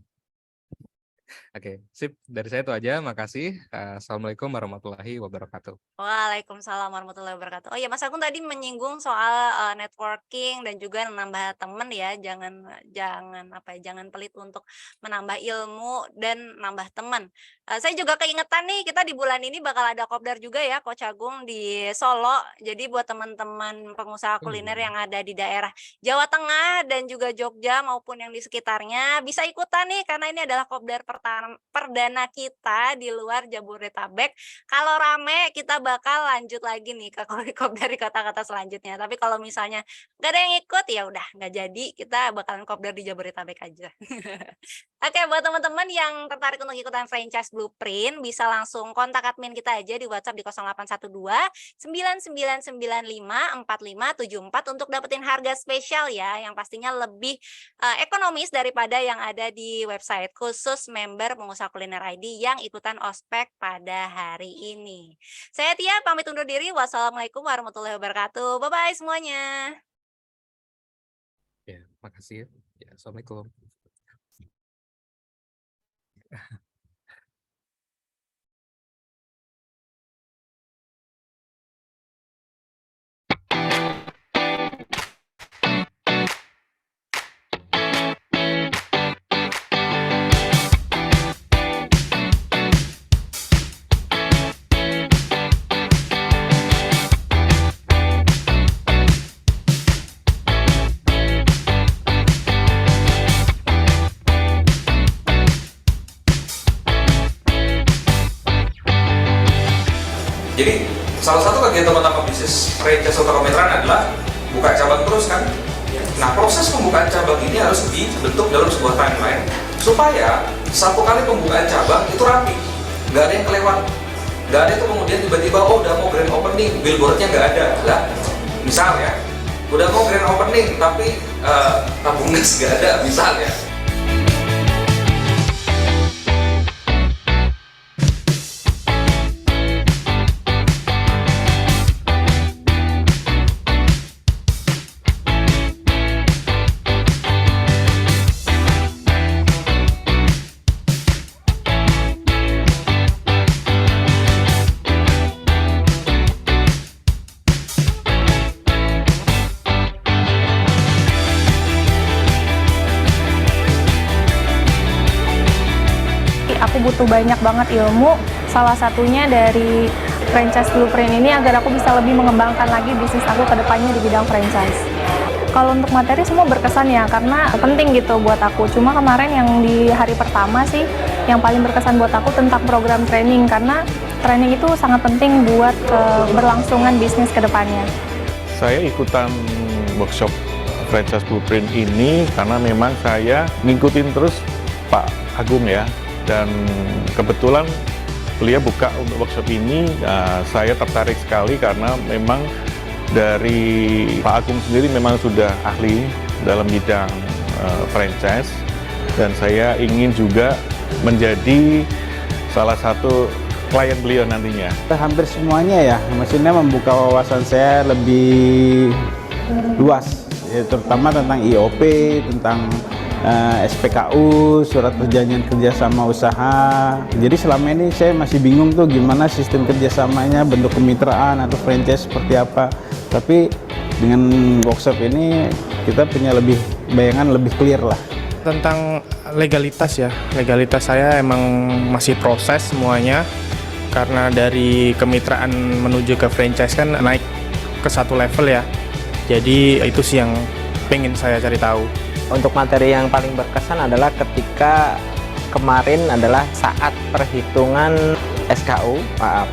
Oke, sip. Dari saya itu aja. Makasih. Assalamualaikum warahmatullahi wabarakatuh. Waalaikumsalam warahmatullahi wabarakatuh. Oh ya, Mas Agung tadi menyinggung soal networking dan juga menambah teman ya. Jangan pelit untuk menambah ilmu dan nambah teman. Saya juga keingetan nih, kita di bulan ini bakal ada kopdar juga ya, Coach Agung di Solo. Jadi buat teman-teman pengusaha kuliner yang ada di daerah Jawa Tengah dan juga Jogja maupun yang di sekitarnya bisa ikutan nih karena ini adalah kopdar perdana kita di luar Jabodetabek. Kalau rame kita bakal lanjut lagi nih ke kopdar di kota-kota selanjutnya. Tapi kalau misalnya nggak ada yang ikut ya udah nggak jadi, kita bakalan kopdar di Jabodetabek aja. Oke, buat teman-teman yang tertarik untuk ikutan franchise Blueprint bisa langsung kontak admin kita aja di WhatsApp di 0812 9995 4574 untuk dapetin harga spesial ya, yang pastinya lebih ekonomis daripada yang ada di website, khusus member Pengusaha Kuliner ID yang ikutan ospek pada hari ini. Saya Tia pamit undur diri. Wassalamualaikum warahmatullahi wabarakatuh. Bye-bye semuanya. Ya, makasih. Ya, assalamualaikum. Jadi salah satu kegiatan utama bisnis franchise atau kemitraan adalah buka cabang terus kan. Nah, proses pembukaan cabang ini harus dibentuk dalam sebuah timeline supaya satu kali pembukaan cabang itu rapi, nggak ada yang kelewat, nggak ada itu kemudian tiba-tiba oh udah mau grand opening, billboardnya nggak ada lah. Misalnya udah mau grand opening tapi tabung gas nggak ada misalnya. Aku butuh banyak banget ilmu, salah satunya dari franchise blueprint ini agar aku bisa lebih mengembangkan lagi bisnis aku ke depannya di bidang franchise. Kalau untuk materi semua berkesan ya, karena penting gitu buat aku. Cuma kemarin yang di hari pertama sih, yang paling berkesan buat aku tentang program training, karena training itu sangat penting buat keberlangsungan bisnis ke depannya. Saya ikutan workshop franchise blueprint ini karena memang saya ngikutin terus Pak Agung ya, dan kebetulan beliau buka untuk workshop ini. Saya tertarik sekali karena memang dari Pak Agung sendiri memang sudah ahli dalam bidang franchise, dan saya ingin juga menjadi salah satu klien beliau nantinya. Hampir semuanya ya, maksudnya membuka wawasan saya lebih luas, ya, terutama tentang IOP, tentang SPKU, surat perjanjian kerjasama usaha. Jadi selama ini saya masih bingung tuh gimana sistem kerjasamanya, bentuk kemitraan atau franchise seperti apa. Tapi dengan workshop ini kita punya bayangan lebih clear lah. Tentang legalitas ya, legalitas saya emang masih proses semuanya, karena dari kemitraan menuju ke franchise kan naik ke satu level ya. Jadi itu sih yang pengen saya cari tahu. Untuk materi yang paling berkesan adalah ketika kemarin adalah saat perhitungan SKU,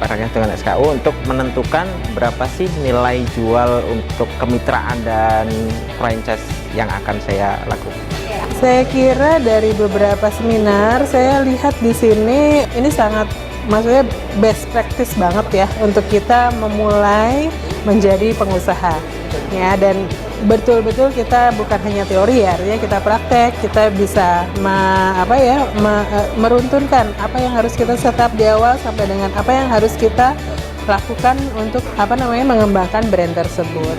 perhitungan SKU untuk menentukan berapa sih nilai jual untuk kemitraan dan franchise yang akan saya lakukan. Saya kira dari beberapa seminar saya lihat di sini ini sangat, maksudnya best practice banget ya untuk kita memulai menjadi pengusaha ya, dan betul-betul kita bukan hanya teori ya, artinya kita praktek, kita bisa meruntunkan apa yang harus kita setup di awal sampai dengan apa yang harus kita lakukan untuk mengembangkan brand tersebut.